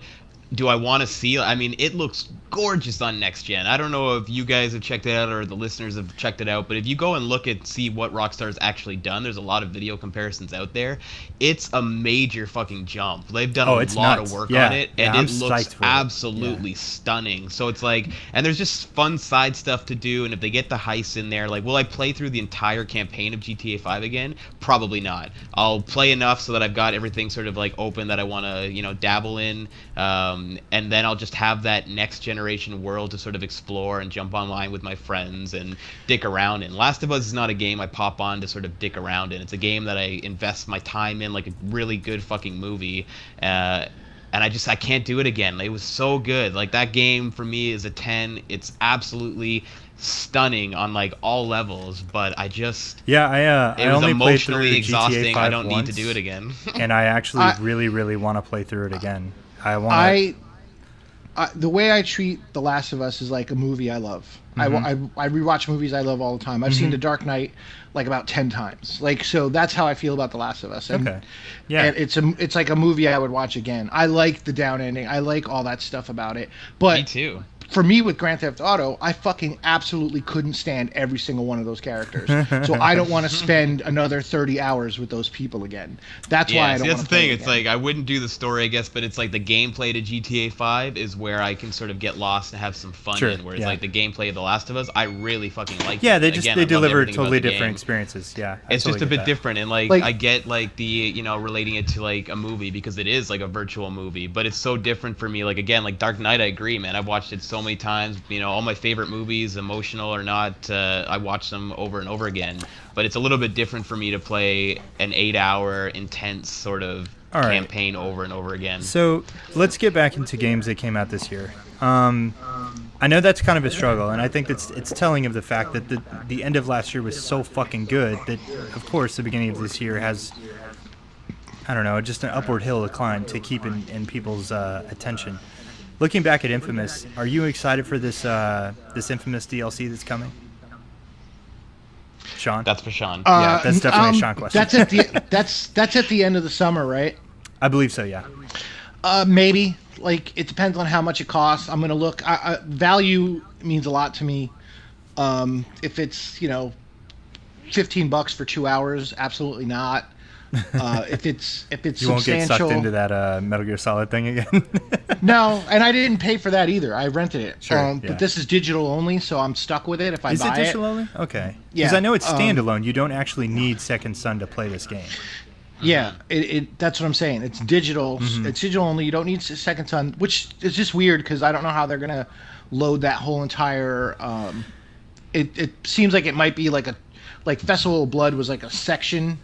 do I want to see? I mean, it looks gorgeous on next gen. I don't know if you guys have checked it out or the listeners have checked it out, but if you go and look at see what Rockstar's actually done, there's a lot of video comparisons out there. It's a major fucking jump. They've done a lot of work on it, and it looks absolutely stunning. So it's like, and there's just fun side stuff to do, and if they get the heists in there, like, will I play through the entire campaign of GTA 5 again? Probably not. I'll play enough so that I've got everything sort of like open that I want to, dabble in. And then I'll just have that next generation world to sort of explore and jump online with my friends and dick around in. Last of Us is not a game I pop on to sort of dick around in. It's a game that I invest my time in, like a really good fucking movie. And I can't do it again. It was so good. Like, that game for me is a 10. It's absolutely stunning on like all levels, but I just Yeah, it I was only played through emotionally GTA exhausting. 5 I don't need to once, do it again. and I actually I really want to play through it again. I want to. I the way I treat The Last of Us is like a movie I love. I rewatch movies I love all the time. I've seen The Dark Knight like about 10 times. Like, so that's how I feel about The Last of Us. And, Okay. Yeah. and it's like a movie I would watch again. I like the down ending. I like all that stuff about it. Me But too. for me with Grand Theft Auto, I fucking absolutely couldn't stand every single one of those characters. So I don't want to spend another 30 hours with those people again. That's why I don't that's want the to thing. play It's again. like I wouldn't do the story, I guess, but it's like the gameplay to GTA 5 is where I can sort of get lost and have some fun Sure, in. Whereas yeah. like the gameplay of The Last of Us, I really fucking like. Yeah, it. they just Again, they I loved deliver everything about totally the different game. experiences. Yeah, I It's just totally a get bit that. different, and like Like- I get like the relating it to like a movie because it is like a virtual movie, but it's so different for me. Like again, like Dark Knight, I agree, man. I've watched it so many times. All my favorite movies, emotional or not, I watch them over and over again. But it's a little bit different for me to play an 8-hour intense sort of All right. campaign over and over again. So let's get back into games that came out this year. I know that's kind of a struggle, and I think it's telling of the fact that the end of last year was so fucking good that, of course, the beginning of this year has, I don't know, just an upward hill to climb to keep in people's attention. Looking back at Infamous, are you excited for this Infamous DLC that's coming? Sean? That's for Sean. Yeah, that's definitely a Sean question. That's at the end of the summer, right? I believe so, yeah. Maybe. Like, it depends on how much it costs. I'm gonna look. Value means a lot to me. If it's $15 for 2 hours, absolutely not. If it's You won't get substantial, sucked into that Metal Gear Solid thing again. no. And I didn't pay for that either. I rented it. Sure, yeah. But this is digital only, so I'm stuck with it if I Is buy it digital only? Okay. Because Yeah, I know it's standalone. You don't actually need Second Son to play this game. Yeah, that's what I'm saying. It's digital. It's digital only. You don't need Second Son, which is just weird because I don't know how they're gonna load that whole entire. It seems like it might be like Festival of Blood was like a section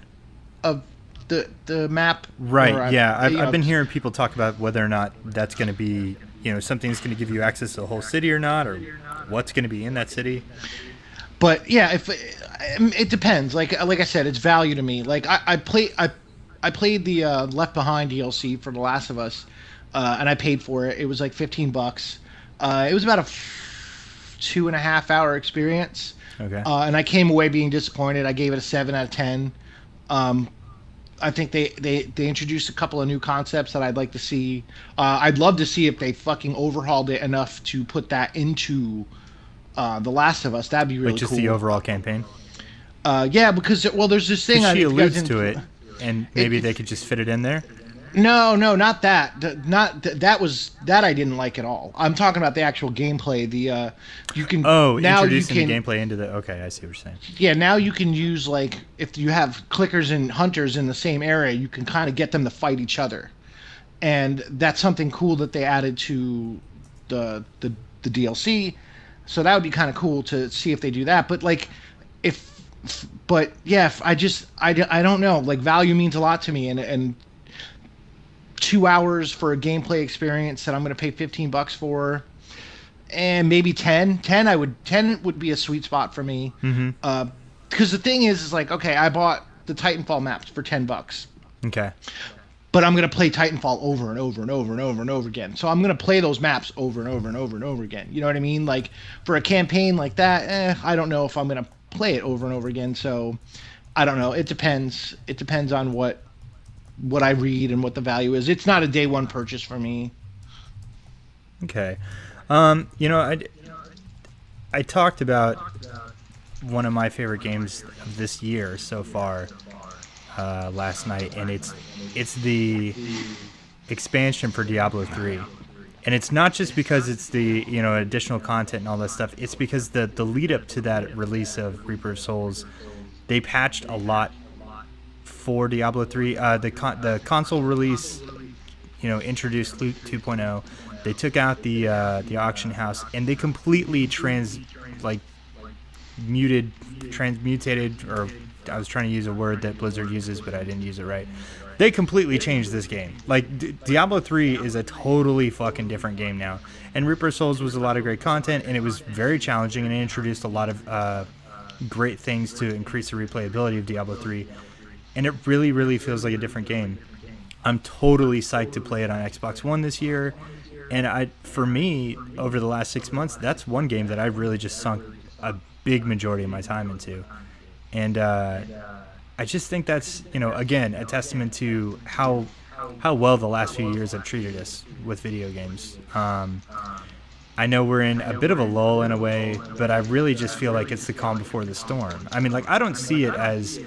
of the map. Right. or, Yeah. you know, I've been hearing people talk about whether or not that's going to be, something that's going to give you access to the whole city or not, or what's going to be in that city. But yeah, if it depends. Like I said, it's value to me. Like I played the Left Behind DLC for The Last of Us, and I paid for it. It was like $15. It was about a 2.5 hour experience. Okay. And I came away being disappointed. I gave it a 7 out of 10. I think they introduced a couple of new concepts that I'd like to see. I'd love to see if they fucking overhauled it enough to put that into The Last of Us. That'd be really Like just cool. the overall campaign. Yeah, because there's this thing. She if you guys alludes to didn't- it, and maybe they could just fit it in there. No, not that. That I didn't like at all. I'm talking about the actual gameplay. You can now introducing you can, the gameplay into the. Okay, I see what you're saying. Yeah, now you can use like if you have clickers and hunters in the same area, you can kind of get them to fight each other, and that's something cool that they added to the DLC. So that would be kind of cool to see if they do that. But like, I don't know. Like value means a lot to me, and 2 hours for a gameplay experience that I'm going to pay $15 for, and maybe 10 would be a sweet spot for me. Because the thing is like, okay, I bought the Titanfall maps for $10, Okay. but I'm going to play Titanfall over and over and over and over and over again. So I'm going to play those maps over and over and over and over again. You know what I mean? Like for a campaign like that, I don't know if I'm going to play it over and over again. So I don't know. It depends. It depends on what I read and what the value is. It's not a day one purchase for me. Okay. I talked about one of my favorite games of this year so far last night, and it's the expansion for Diablo 3. And it's not just because it's the additional content and all that stuff. It's because the lead up to that release of Reaper of Souls, they patched a lot for Diablo 3. The console release, introduced Loot 2.0. They took out the auction house, and they completely transmutated, or I was trying to use a word that Blizzard uses, but I didn't use it right. they completely changed this game. Like Diablo 3 is a totally fucking different game now. And Reaper of Souls was a lot of great content, and it was very challenging, and it introduced a lot of great things to increase the replayability of Diablo 3. And it really, really feels like a different game. I'm totally psyched to play it on Xbox One this year. And for me, over the last 6 months, that's one game that I've really just sunk a big majority of my time into. And I just think that's, again, a testament to how well the last few years have treated us with video games. I know we're in a bit of a lull in a way, but I really just feel like it's the calm before the storm. I mean, like, I don't see it as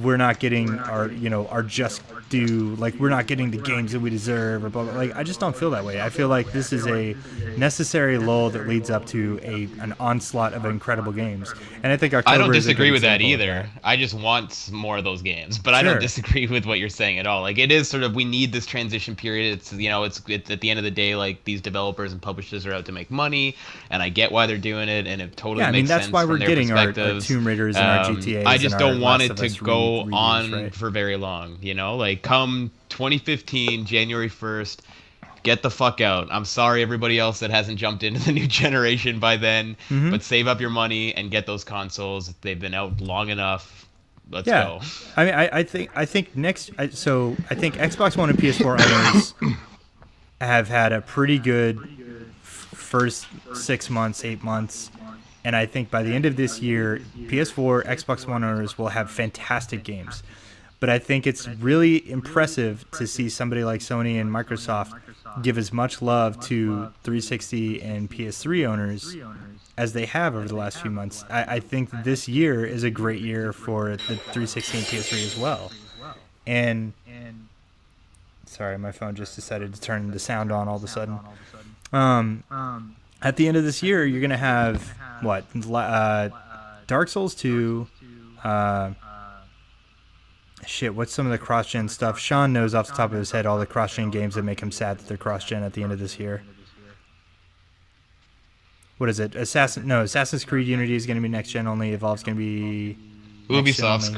we're not getting our just due, like we're not getting the games that we deserve, or blah, blah. Like, I just don't feel that way. I feel like this is a necessary lull that leads up to an onslaught of incredible games. And I think October I don't is a disagree good with that example either. of that. I just want more of those games, but I don't Sure. disagree with what you're saying at all. Like, it is sort of, we need this transition period. It's it's at the end of the day, like, these developers and publishers are out to make money, and I get why they're doing it, and it totally Yeah, I mean, makes that's sense why from we're their getting our perspectives. Tomb Raiders and our GTAs. I just and don't our want Last it of to Us go redos, on right? for very long. Like, come 2015, January 1st, get the fuck out. I'm sorry, everybody else that hasn't jumped into the new generation by then, but save up your money and get those consoles. They've been out long enough. Let's go. I mean, I think I think Xbox One and PS4 owners have had a pretty good first 6 months, 8 months, and I think by the end of this year, PS4, Xbox One owners will have fantastic games. But I think it's really impressive to see somebody like Sony and Microsoft give as much love to 360 and PS3 owners as they have over the last few months. I think this year is a great year for the 360 and PS3 as well. And sorry, my phone just decided to turn the sound on all of a sudden. At the end of this year, you're going to have, what, Dark Souls 2, what's some of the cross-gen stuff? Sean knows off the top of his head all the cross-gen games that make him sad that they're cross-gen at the end of this year. What is it? Assassin's Creed Unity is going to be next-gen only. Evolve's going to be Ubisoft's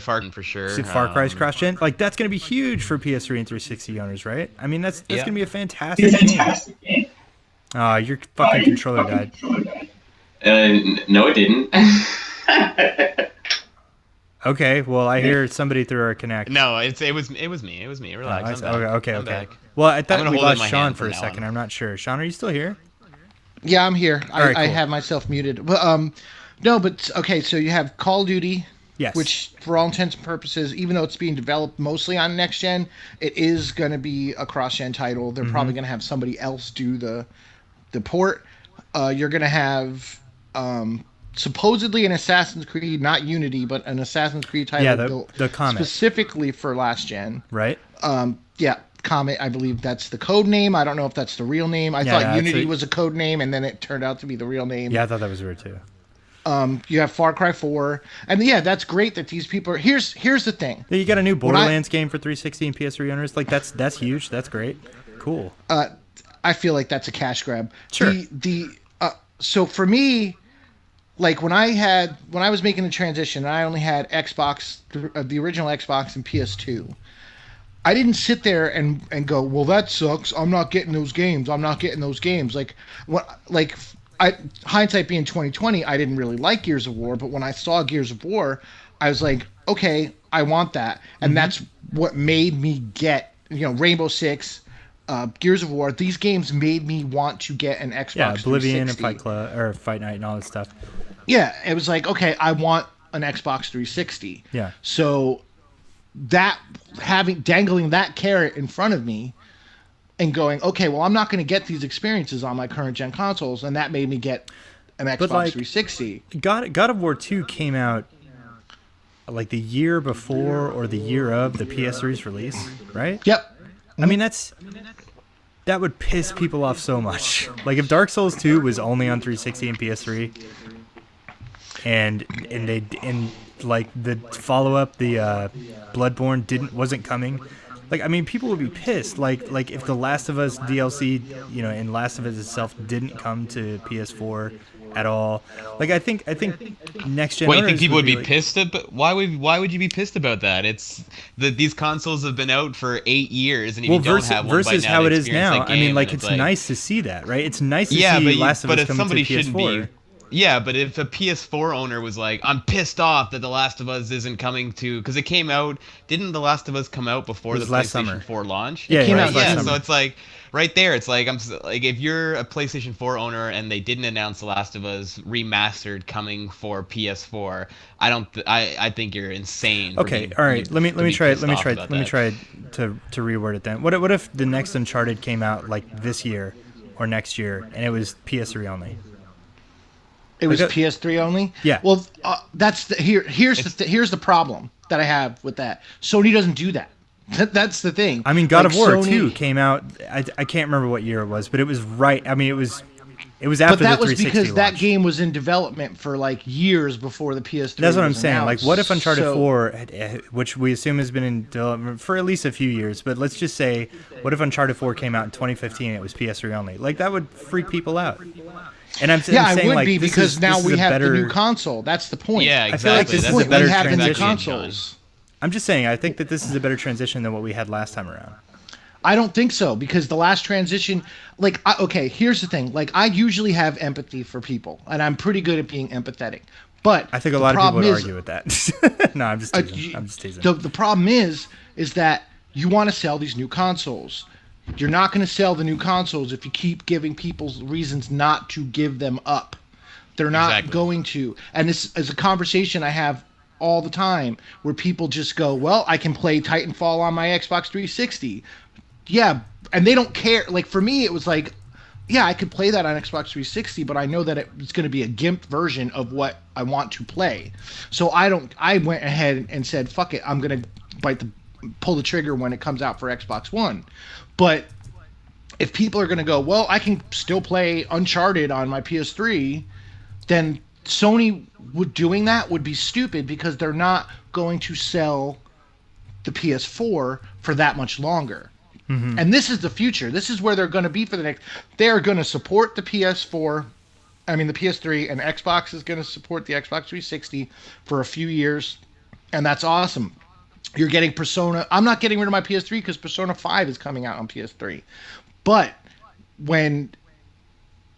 Far Cry for sure. Far Cry's cross-gen. Like, that's going to be huge for PS3 and 360 owners, right? I mean, that's going to be a fantastic game. Oh, your fucking controller died. No, it didn't. Okay, well, I hear somebody threw our Connect. No, it was me. Relax. I'm Okay. back. Well, I thought we hold it in lost my Sean hand for from a now second. on. I'm not sure. Sean, are you still here? Yeah, I'm here. right, I cool. have myself muted. But no, but okay. So you have Call of Duty, Yes. which, for all intents and purposes, even though it's being developed mostly on next gen, it is going to be a cross-gen title. They're probably going to have somebody else do the port. You're going to have supposedly an Assassin's Creed, not Unity, but an Assassin's Creed title built the Comet. specifically for last gen. Right? Yeah, Comet, I believe that's the code name. I don't know if that's the real name. I thought Unity was a code name, and then it turned out to be the real name. Yeah, I thought that was weird too. You have Far Cry 4, and yeah, that's great that these people are. Here's the thing. Yeah, you got a new Borderlands game for 360 and PS3 owners. Like, that's huge. That's great. Cool. I feel like that's a cash grab. Sure. So for me, like when I was making the transition, and I only had Xbox, the original Xbox and PS2. I didn't sit there and go, well, that sucks. I'm not getting those games. Like hindsight being 2020, I didn't really like Gears of War, but when I saw Gears of War, I was like, okay, I want that, and that's what made me get, Rainbow Six, Gears of War. These games made me want to get an Xbox. Yeah, Oblivion and 360. Fight Club or Fight Night and all that stuff. Yeah, it was like, okay, I want an Xbox 360. Yeah. So that dangling that carrot in front of me and going, okay, well, I'm not going to get these experiences on my current gen consoles, and that made me get an Xbox 360. God of War 2 came out like the year before or the year of the PS3's release, right? Yep. I mean, that would piss people off so much. Like, if Dark Souls 2 was only on 360 and PS3, and like the follow-up, the Bloodborne wasn't coming. Like, I mean, people would be pissed. Like if the Last of Us DLC, and Last of Us itself didn't come to PS4 at all. Like I think next gen. What, you think owners people would be like, pissed about? Why would you be pissed about that? It's these consoles have been out for 8 years, and if you don't have one by versus now, how to it is experience now. that I mean, game, like and it's nice to see that, right? It's nice to yeah, see Last of but Us if coming to somebody PS4. should be. Yeah, but if a PS4 owner was like, I'm pissed off that The Last of Us isn't coming to, because it came out, didn't The Last of Us come out before the last PlayStation summer. 4 launch? Yeah, It came yeah, out last Yeah, summer. so it's like right there. It's like like if you're a PlayStation 4 owner and they didn't announce The Last of Us remastered coming for PS4, I think you're insane. Okay, all right. Let me try to reword it then. What if the next Uncharted came out like this year or next year and it was PS3 only? It was Like PS3 only. Yeah. Well, here's the problem that I have with that. Sony doesn't do that. That's the thing. I mean, God Like, of War Sony, 2 came out. I can't remember what year it was, but it was right. I mean, it was after But the that was 360 because that launch. game was in development for like years before the PS3. That's what I'm was saying. Like, what if announced? Uncharted So- 4, which we assume has been in development for at least a few years, but let's just say, what if Uncharted 4 came out in 2015 and it was PS3 only? Like, that would freak people out. And I'm Yeah, saying, it would like, be this because is- now this is we a have better, the new console. That's the point. Yeah, I feel like exactly. this That's is a better we have the new transition, consoles. I'm just saying, I think that this is a better transition than what we had last time around. I don't think so because the last transition, like, okay, here's the thing. Like, I usually have empathy for people, and I'm pretty good at being empathetic. But I think a the lot of people problem would is- argue with that. No, I'm just teasing. I'm just teasing. The problem is that you want to sell these new consoles. You're not going to sell the new consoles if you keep giving people reasons not to give them up. They're not Exactly. going to. And this is a conversation I have all the time where people just go, well, I can play Titanfall on my Xbox 360. Yeah, and they don't care. Like, for me, it was like, yeah, I could play that on Xbox 360, but I know that it's going to be a GIMP version of what I want to play. So I went ahead and said, fuck it, I'm going to pull the trigger when it comes out for Xbox One. But if people are going to go, well, I can still play Uncharted on my PS3, then Sony doing that would be stupid because they're not going to sell the PS4 for that much longer. Mm-hmm. And this is the future. This is where they're going to be for the next. They're going to support the PS4, the PS3, and Xbox is going to support the Xbox 360 for a few years, and that's awesome. You're getting Persona. I'm not getting rid of my PS3 because Persona 5 is coming out on PS3. But when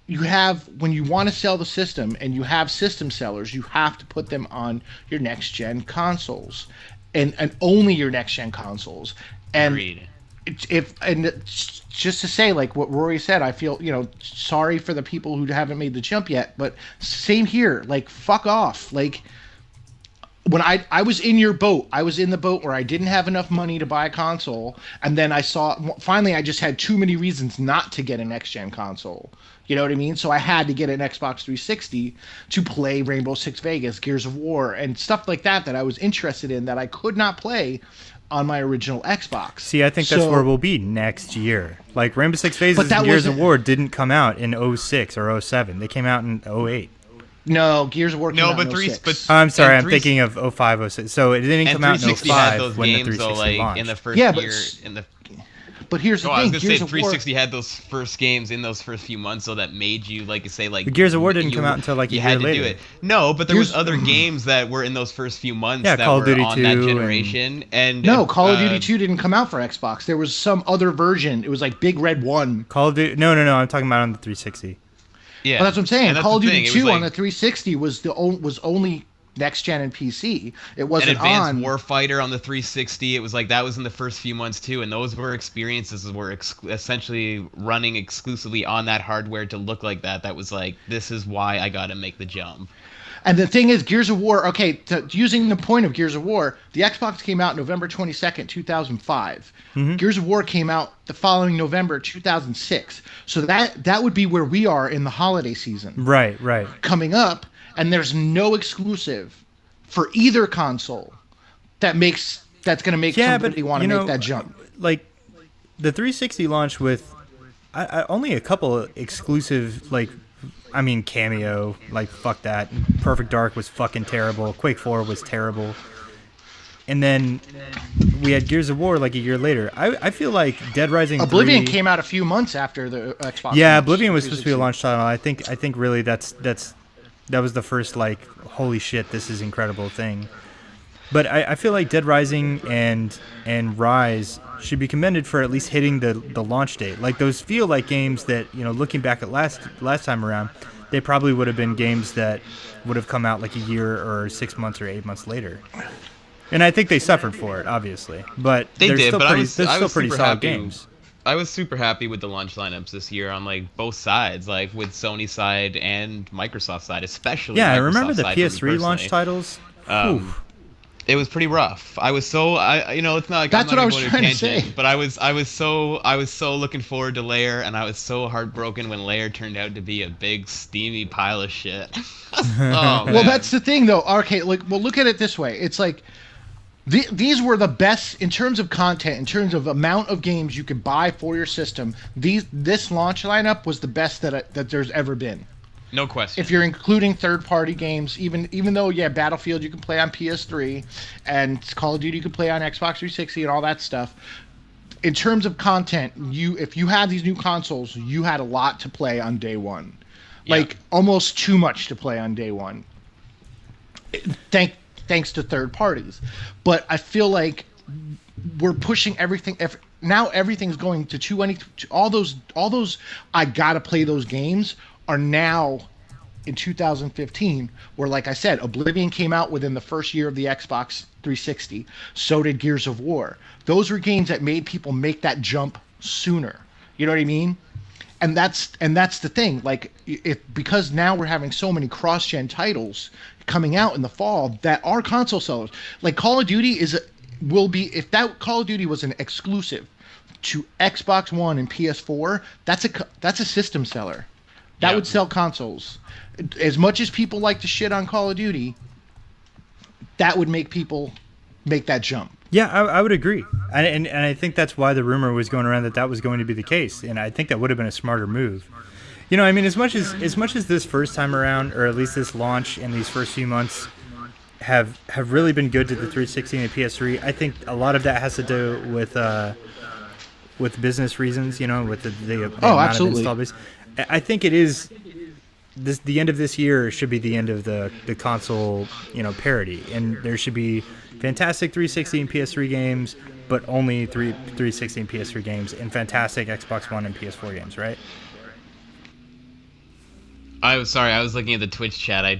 you want to sell the system and you have system sellers, you have to put them on your next gen consoles and only your next gen consoles. And Agreed. Just to say, like what Rory said, I feel, sorry for the people who haven't made the jump yet, but same here. Like, fuck off. Like, when I was in your boat, I was in the boat where I didn't have enough money to buy a console, and then I just had too many reasons not to get a next-gen console. You know what I mean? So I had to get an Xbox 360 to play Rainbow Six Vegas, Gears of War, and stuff like that I was interested in that I could not play on my original Xbox. See, I think that's where we'll be next year. Like, Rainbow Six Phases and Gears of War didn't come out in 06 or 07. They came out in 08. No, Gears of War came out in 06. I'm sorry, I'm thinking of 05, 06. So it didn't come out in 360 had 05 those when the games, 360 launched. in the first Yeah, year. But here's the I was thing: gonna say Gears of War. 360 had those first games in those first few months, so that made you The Gears of War didn't come out until like a you year had to later. do it. No, but there was other games that were in those first few months Yeah, that Call of were Duty on that 2 generation. And No, Call of Duty 2 didn't come out for Xbox. There was some other version. It was like Big Red 1. Call of Duty. No, I'm talking about on the 360. Yeah, Well, that's what I'm saying. And that's Call of the Duty thing, it 2 was on the like 360 was only next gen and PC. It an wasn't Advanced on. Warfighter on the 360. It was like that was in the first few months too, and those were experiences were essentially running exclusively on that hardware to look like that. That was like, this is why I got to make the jump. And the thing is, Gears of War, okay, using the point of Gears of War, the Xbox came out November 22nd, 2005. Mm-hmm. Gears of War came out the following November, 2006. So that would be where we are in the holiday season. Right. Coming up, and there's no exclusive for either console that's going to make somebody want to make that jump. Like, the 360 launched with only a couple of exclusive, Cameo, fuck that. Perfect Dark was fucking terrible. Quake 4 was terrible. And then we had Gears of War like a year later. I feel like Dead Rising 3... Oblivion came out a few months after the Xbox. Yeah, launch, Oblivion was supposed to be a 360. launch title. I think really that's That was the first like, holy shit, this is incredible thing. But I feel like Dead Rising and Rise should be commended for at least hitting the launch date. Like those feel like games that, looking back at last time around, they probably would have been games that would have come out like a year or 6 months or 8 months later. And I think they suffered for it, obviously. But they're still pretty solid games. I was super happy with the launch lineups this year on like both sides, like with Sony side and Microsoft side, especially. Yeah, Microsoft I remember the side, for me PS3 launch personally. titles. It was pretty rough. I was so it's not like That's I'm not what I was going trying to to say. But I was so looking forward to Lair, and I was so heartbroken when Lair turned out to be a big steamy pile of shit. Oh, Well, man. that's the thing, though. Okay, look at it this way. It's like these were the best in terms of content, in terms of amount of games you could buy for your system. This launch lineup was the best that there's ever been. No question. If you're including third-party games, even though Battlefield you can play on PS3, and Call of Duty you can play on Xbox 360 and all that stuff. In terms of content, if you had these new consoles, you had a lot to play on day one, like almost too much to play on day one. Thanks to third parties, but I feel like we're pushing everything. Now everything's going to 220. All those I gotta play those games are now in 2015, where, like I said, Oblivion came out within the first year of the Xbox 360. So did Gears of War. Those were games that made people make that jump sooner. You know what I mean? And that's the thing. Like, because now we're having so many cross-gen titles coming out in the fall that are console sellers. Like Call of Duty will be, if that Call of Duty was an exclusive to Xbox One and PS4, that's a system seller. That would sell consoles. As much as people like to shit on Call of Duty, that would make people make that jump. Yeah, I would agree. And I think that's why the rumor was going around that was going to be the case. And I think that would have been a smarter move. I mean, as much as this first time around, or at least this launch and these first few months have really been good to the 360 and the PS3, I think a lot of that has to do with business reasons, with the amount absolutely. of install base. I think it is the end of this year should be the end of the console, parity, and there should be fantastic 360 and PS3 games, but only 360 and PS3 games, and fantastic Xbox One and PS4 games, right? I was sorry. I was looking at the Twitch chat. I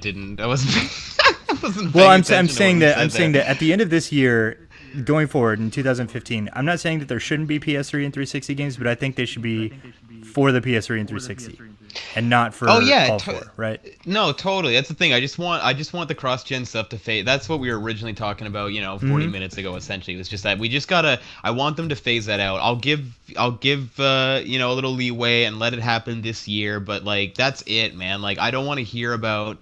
wasn't. Well, I'm saying that at the end of this year, going forward in 2015, I'm not saying that there shouldn't be PS3 and 360 games, but I think they should be for the PS3 and 360, and not for all four, right? No, totally. That's the thing. I just want the cross-gen stuff to fade. That's what we were originally talking about, 40 minutes ago. Essentially, it was just that we just gotta. I want them to phase that out. I'll give a little leeway and let it happen this year, but like that's it, man. Like I don't want to hear about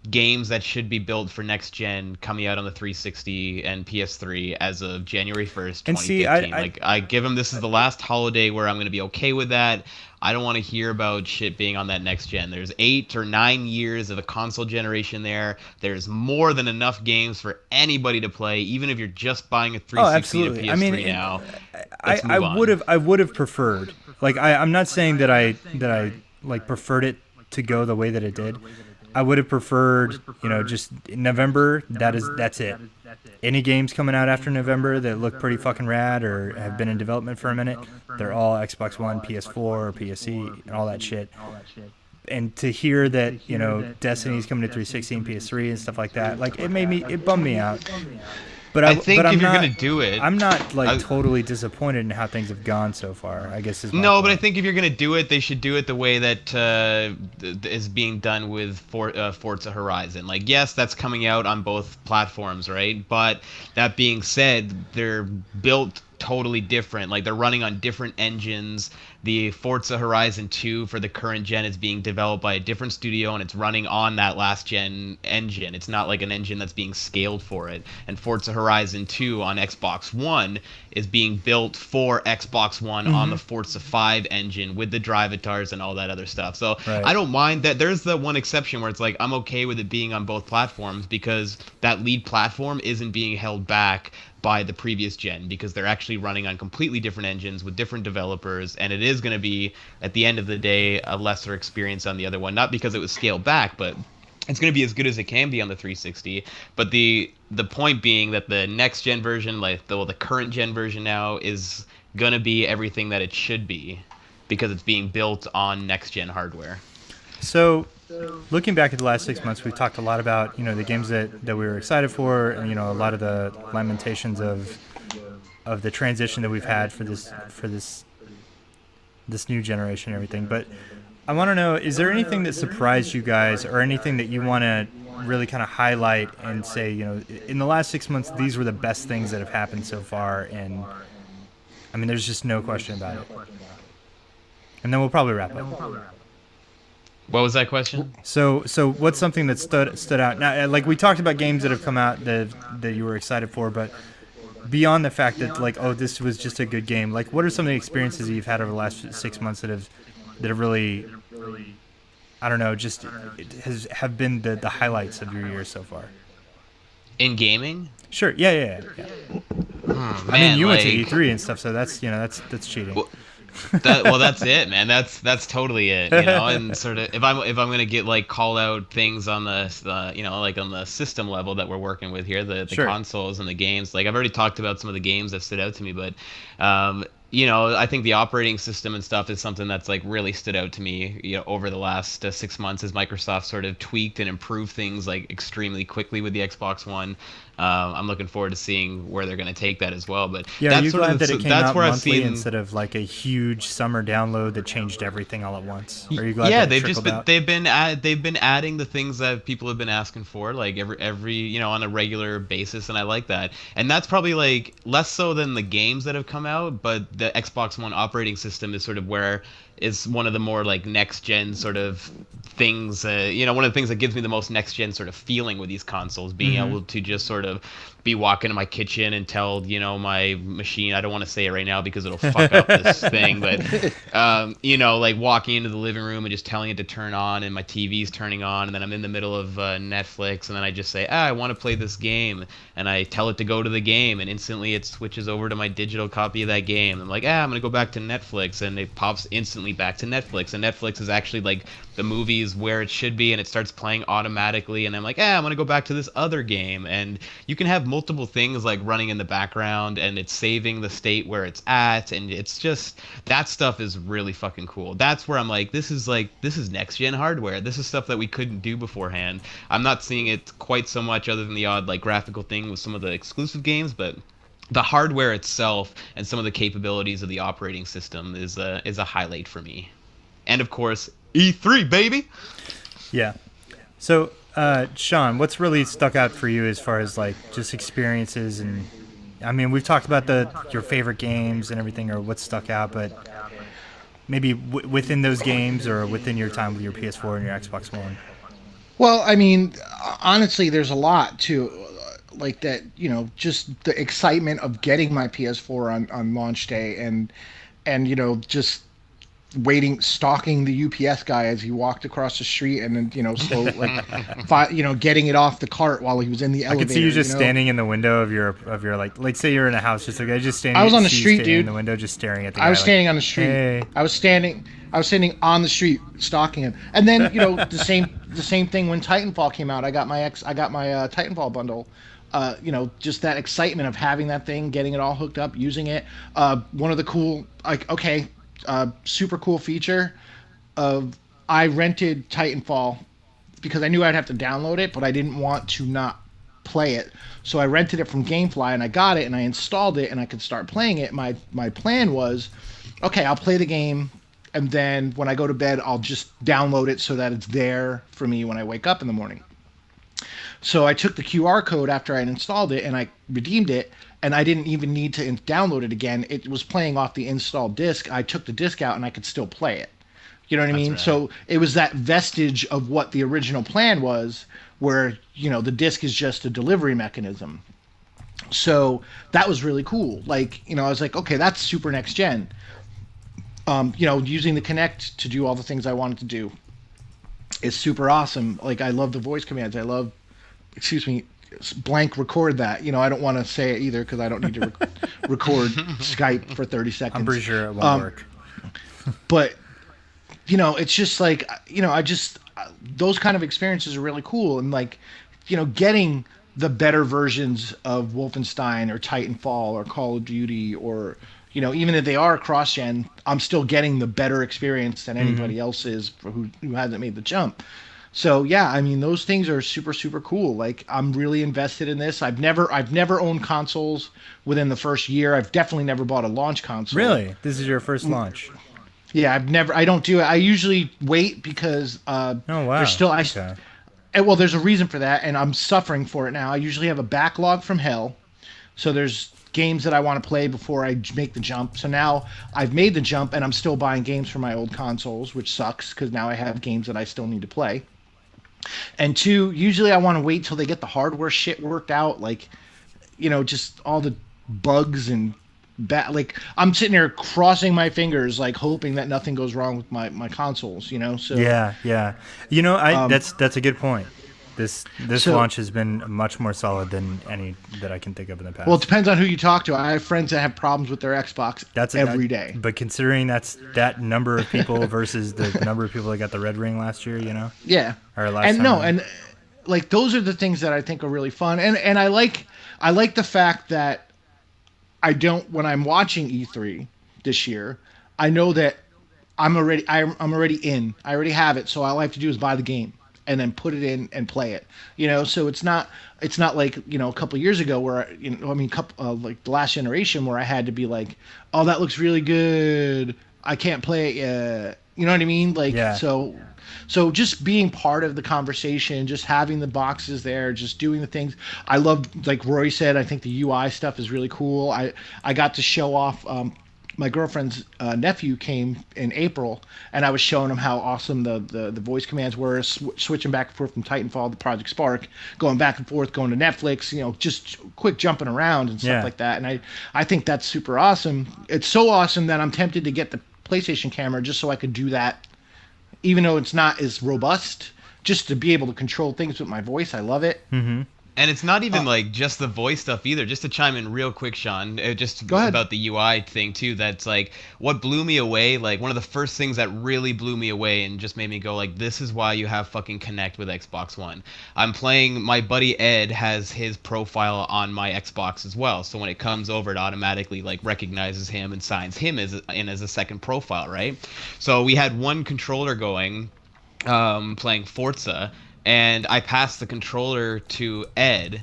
games that should be built for next gen coming out on the 360 and PS3 as of January 1st, 2015. I give them this is the last holiday where I'm going to be okay with that. I don't want to hear about shit being on that next gen. There's 8 or 9 years of a console generation there. There's more than enough games for anybody to play, even if you're just buying a 360 to PS3 now. I would have preferred. Like I'm not saying that I like preferred it to go the way that it did. I would have preferred, just in November. That's it. Any games coming out after November that look pretty fucking rad or have been in development for a minute, they're all Xbox One, PS4, or PSC, and all that shit. And to hear that, Destiny's coming to 360 and PS3 and stuff like that, like it bummed me out. But I think if you're gonna do it, I'm not totally disappointed in how things have gone so far. I guess is my no, point. but I think if you're gonna do it, they should do it the way that is being done with Forza Horizon. Like, yes, that's coming out on both platforms, right? But that being said, they're built totally different. Like they're running on different engines. The Forza Horizon 2 for the current gen is being developed by a different studio, and it's running on that last gen engine. It's not like an engine that's being scaled for it. And Forza Horizon 2 on Xbox One is being built for Xbox One on the Forza 5 engine with the drivatars and all that other stuff. So right. I don't mind that. There's the one exception where it's like I'm okay with it being on both platforms because that lead platform isn't being held back by the previous gen, because they're actually running on completely different engines with different developers, and it is going to be, at the end of the day, a lesser experience on the other one. Not because it was scaled back, but it's going to be as good as it can be on the 360. But the point being that the next gen version, like the current gen version now, is going to be everything that it should be because it's being built on next gen hardware. So, looking back at the last 6 months, we've talked a lot about the games that we were excited for, and a lot of the lamentations of the transition that we've had for this new generation and everything. But I want to know, is there anything that surprised you guys, or anything that you want to really kind of highlight and say, in the last 6 months, these were the best things that have happened so far? And I mean, there's just no question about it. And then we'll probably wrap up. What was that question? So what's something that stood out? Now, like, we talked about games that have come out that you were excited for, but beyond the fact that, like, oh, this was just a good game, like, what are some of the experiences that you've had over the last 6 months that have really, I don't know, just have been the highlights of your year so far? In gaming? Sure. Yeah. Man, I mean, you went to E3 and stuff, so that's that's cheating. Well, that's it, man. That's totally it, And sort of, if I'm gonna get like call out things on the like on the system level that we're working with here, the Sure. consoles and the games. Like, I've already talked about some of the games that stood out to me, but I think the operating system and stuff is something that's like really stood out to me, over the last 6 months, as Microsoft sort of tweaked and improved things like extremely quickly with the Xbox One. I'm looking forward to seeing where they're going to take that as well. But Yeah, that's are you sort glad of that it came that's out where I've monthly seen instead of like a huge summer download that changed everything all at once? Are you glad yeah, that it they've just trickled been out? they've been adding the things that people have been asking for, like every on a regular basis, and I like that. And that's probably like less so than the games that have come out, but the Xbox One operating system is sort of where is one of the more like next gen sort of things. One of the things that gives me the most next gen sort of feeling with these consoles, being able to just sort of be walking in my kitchen and tell my machine, I don't want to say it right now because it'll fuck up this thing, but like walking into the living room and just telling it to turn on, and my TV's turning on, and then I'm in the middle of Netflix, and then I just say, I want to play this game, and I tell it to go to the game, and instantly it switches over to my digital copy of that game. I'm like, I'm gonna go back to Netflix, and it pops instantly back to Netflix, and Netflix is actually like the movies where it should be, and it starts playing automatically, and I'm like, I'm gonna go back to this other game. And you can have multiple things like running in the background, and it's saving the state where it's at, and it's just, that stuff is really fucking cool. That's where I'm like, this is next gen hardware. This is stuff that we couldn't do beforehand. I'm not seeing it quite so much, other than the odd like graphical thing with some of the exclusive games, but the hardware itself and some of the capabilities of the operating system is a highlight for me. And of course, E3, baby. Yeah. So, Sean, what's really stuck out for you as far as like just experiences? And I mean, we've talked about your favorite games and everything, or what's stuck out, but maybe within those games or within your time with your PS4 and your Xbox One. Well, I mean, honestly, there's a lot to like that. Just the excitement of getting my PS4 on launch day, and just stalking the UPS guy as he walked across the street, and then slow getting it off the cart while he was in the elevator. I could see you just standing in the window of your like say you're in a house, just like just standing. I was on the street, dude. In the window, just staring at the guy. I was standing on the street. Hey. I was standing on the street stalking him. And then the same thing when Titanfall came out. I got my Titanfall bundle. Just that excitement of having that thing, getting it all hooked up, using it. One of the cool, super cool feature of, I rented Titanfall because I knew I'd have to download it, but I didn't want to not play it. So I rented it from GameFly, and I got it, and I installed it, and I could start playing it. My plan was, okay, I'll play the game, and then when I go to bed, I'll just download it so that it's there for me when I wake up in the morning. So I took the QR code after I installed it, and I redeemed it, and I didn't even need to download it again. It was playing off the installed disc. I took the disc out, and I could still play it. You know what I mean? Right. So it was that vestige of what the original plan was, where the disc is just a delivery mechanism. So that was really cool. Like, I was like, okay, that's super next gen. Using the Kinect to do all the things I wanted to do is super awesome. Like, I love the voice commands. I love, blank record that. I don't want to say it either because I don't need to record Skype for 30 seconds. I'm pretty sure it won't work. But, it's just like, those kind of experiences are really cool. And like, getting the better versions of Wolfenstein or Titanfall or Call of Duty, or even if they are cross-gen, I'm still getting the better experience than anybody else is who hasn't made the jump. So yeah, I mean those things are super super cool. Like I'm really invested in this. I've never owned consoles within the first year. I've definitely never bought a launch console. Really? This is your first launch? Yeah, I don't do it. I usually wait because Oh wow. there's still Okay. well, there's a reason for that, and I'm suffering for it now. I usually have a backlog from hell, so there's games that I want to play before I make the jump. So now I've made the jump, and I'm still buying games for my old consoles, which sucks because now I have games that I still need to play. And two, usually I want to wait till they get the hardware shit worked out, like just all the bugs and like I'm sitting there crossing my fingers, like hoping that nothing goes wrong with my consoles. So Yeah, yeah. That's a good point. This So- launch has been much more solid than any that I can think of in the past. Well, it depends on who you talk to. I have friends that have problems with their Xbox every day. But considering that's that number of people versus the number of people that got the red ring last year, Yeah. or last And time no, around. and like those are the things that I think are really fun. And I like the fact that when I'm watching E3 this year, I know that I'm already in. I already have it, so all I have to do is buy the game and then put it in and play it. So it's not like a couple of years ago where like the last generation where I had to be like, oh, that looks really good, I can't play it yet. You know what I mean? Like Yeah. So just being part of the conversation, just having the boxes there, just doing the things. I love, like Roy said, I think the UI stuff is really cool. I got to show off. My girlfriend's nephew came in April, and I was showing him how awesome the voice commands were, switching back and forth from Titanfall to Project Spark, going back and forth, going to Netflix, just quick jumping around and stuff Yeah. like that. And I think that's super awesome. It's so awesome that I'm tempted to get the PlayStation camera just so I could do that, even though it's not as robust, just to be able to control things with my voice. I love it. And it's not even like just the voice stuff either. Just to chime in real quick, Sean, just Go ahead. about the UI thing too. That's like what blew me away. Like one of the first things that really blew me away and just made me go like, this is why you have fucking Connect with Xbox One. I'm playing. My buddy Ed has his profile on my Xbox as well. So when it comes over, it automatically like recognizes him and signs him as a second profile, right? So we had one controller going, playing Forza. And I passed the controller to Ed,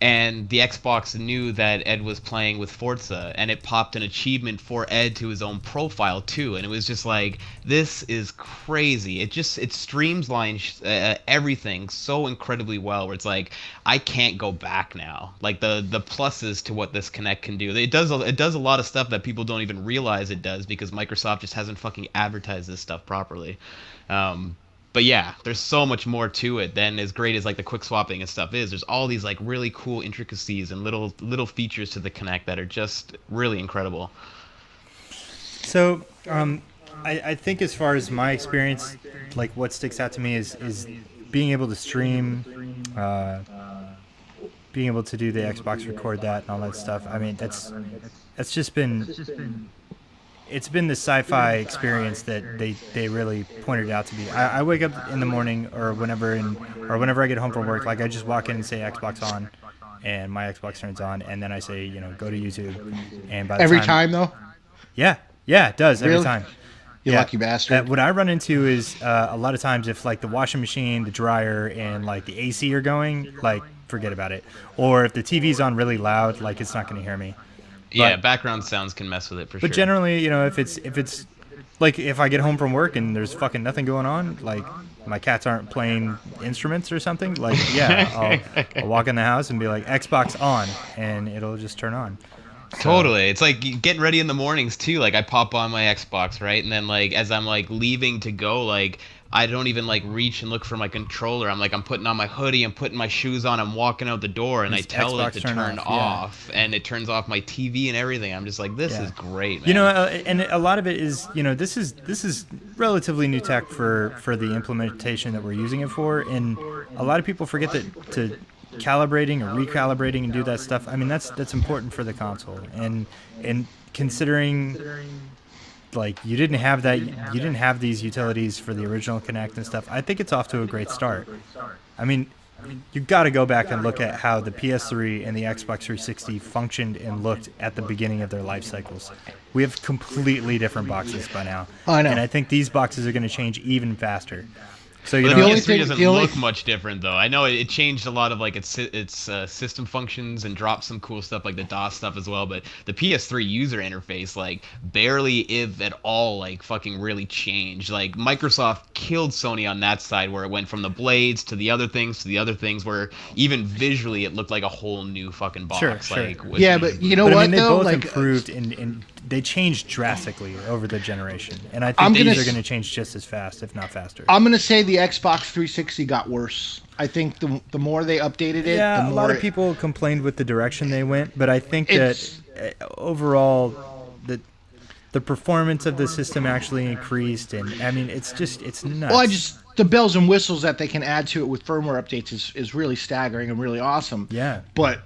and the Xbox knew that Ed was playing with Forza, and it popped an achievement for Ed to his own profile too. And it was just like, this is crazy. It streamlines everything so incredibly well, where it's like, I can't go back now. Like the pluses to what this Kinect can do. It does a lot of stuff that people don't even realize it does, because Microsoft just hasn't fucking advertised this stuff properly. But yeah, there's so much more to it than as great as like the quick swapping and stuff is. There's all these like really cool intricacies and little features to the Kinect that are just really incredible. So, I think as far as my experience, like what sticks out to me is being able to stream, being able to do the Xbox record that and all that stuff. I mean, that's just been. It's been the sci-fi experience that they really pointed it out to be. I wake up in the morning or whenever I get home from work, like I just walk in and say Xbox on, and my Xbox turns on, and then I say, go to YouTube, and by the Every time though. yeah, it does every Really? time. You Yeah. lucky bastard. What I run into is a lot of times if like the washing machine, the dryer, and like the AC are going, like forget about it. Or if the TV's on really loud, like it's not going to hear me. Yeah, But- background sounds can mess with it for sure. But generally, if it's like if I get home from work and there's fucking nothing going on, like my cats aren't playing instruments or something, like yeah, I'll walk in the house and be like Xbox on, and it'll just turn on. So- Totally. It's like getting ready in the mornings too. Like I pop on my Xbox, right? And then like as I'm like leaving to go, like I don't even like reach and look for my controller. I'm putting on my hoodie, I'm putting my shoes on, I'm walking out the door, and It's I tell Xbox it to turn turn off, yeah. off, and it turns off my TV and everything. I'm just like, this Yeah. is great, man. And a lot of it is, this is relatively new tech for the implementation that we're using it for, and a lot of people forget that to calibrating or recalibrating and do that stuff. I mean, that's important for the console, and considering like you didn't have that. You didn't have these utilities for the original Kinect and stuff. I think it's off to a great start. I mean, you got to go back and look at how the PS3 and the Xbox 360 functioned and looked at the beginning of their life cycles. We have completely different boxes by now. I know. And I think these boxes are going to change even faster. So But you the know, PS3 doesn't look much different though. I know it changed a lot of like its system functions and dropped some cool stuff like the DOS stuff as well. But the PS3 user interface like barely, if at all, like fucking really changed. Like Microsoft killed Sony on that side where it went from the blades to the other things to the other things where even visually it looked like a whole new fucking box. Sure. Like Yeah, but you know but what I mean, they though? both Like, improved and they changed drastically over the generation. And I think these are going to change just as fast, if not faster. I'm gonna say the Xbox 360 got worse. I think the more they updated it, Yeah, the a more lot of people complained with the direction they went, but I think It's- that overall, the performance of the system actually increased, and I mean, it's nuts. Well, the bells and whistles that they can add to it with firmware updates is really staggering and really awesome. Yeah. But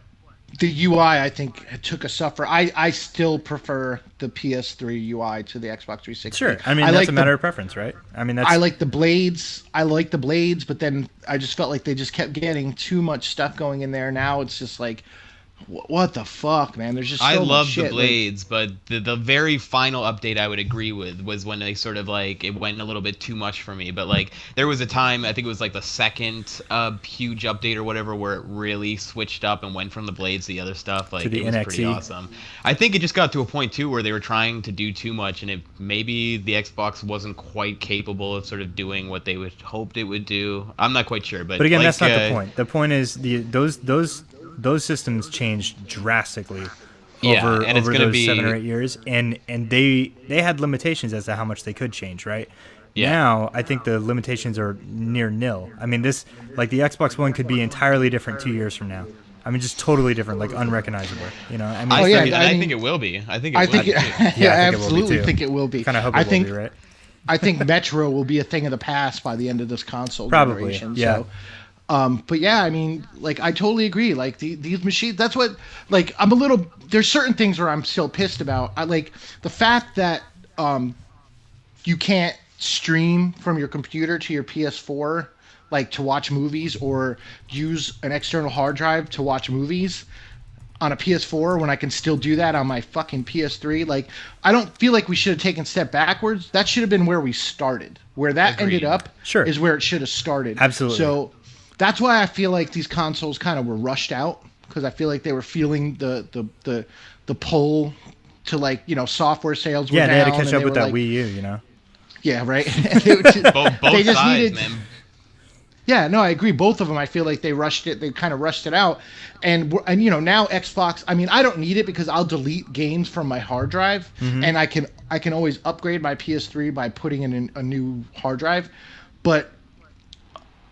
the UI, I think, took a suffer. I still prefer the PS3 UI to the Xbox 360. Sure, I mean, that's a matter of preference, right? I mean, I like the blades. But then I just felt like they just kept getting too much stuff going in there. Now it's just like, what the fuck, man? There's just so I much love shit. the blades, but the very final update I would agree with was when they sort of like it went a little bit too much for me. But like there was a time, I think it was like the second huge update or whatever, where it really switched up and went from the blades to the other stuff. Like to the it was NXE. pretty awesome. I think it just got to a point too where they were trying to do too much, and maybe the Xbox wasn't quite capable of sort of doing what they would hoped it would do. I'm not quite sure, but But again, like, that's not the point. The point is those systems changed drastically over and it's gonna those be 7 or 8 years, and they had limitations as to how much they could change, right? Yeah. Now I think the limitations are near nil. I mean, this like the Xbox One could be entirely different 2 years from now. I mean, just totally different, like unrecognizable. You know, I mean, I, yeah, think, I I mean- think it will be. I think it I will think, be. yeah, I I think it will be, absolutely too. think it will be. kind of hope it I will think be, right? I think Metro will be a thing of the past by the end of this console Probably, generation. yeah. So, but yeah, I mean, like, I totally agree. Like, these machines, that's what, like, I'm a little, there's certain things where I'm still pissed about. I like the fact that you can't stream from your computer to your PS4, like, to watch movies or use an external hard drive to watch movies on a PS4 when I can still do that on my fucking PS3. Like, I don't feel like we should have taken a step backwards. That should have been where we started. Where that Agreed. ended up Sure. is where it should have started. Absolutely. So that's why I feel like these consoles kind of were rushed out, because I feel like they were feeling the pull to, like, you know, software sales were Yeah, they had to down, catch and up they with were that like, Wii U, you know. yeah, right. They were just- Both they just sides, needed, man. yeah, no, I agree. Both of them, I feel like they rushed it. They kind of rushed it out, and you know, now Xbox. I mean, I don't need it because I'll delete games from my hard drive, and I can always upgrade my PS3 by putting in a new hard drive. But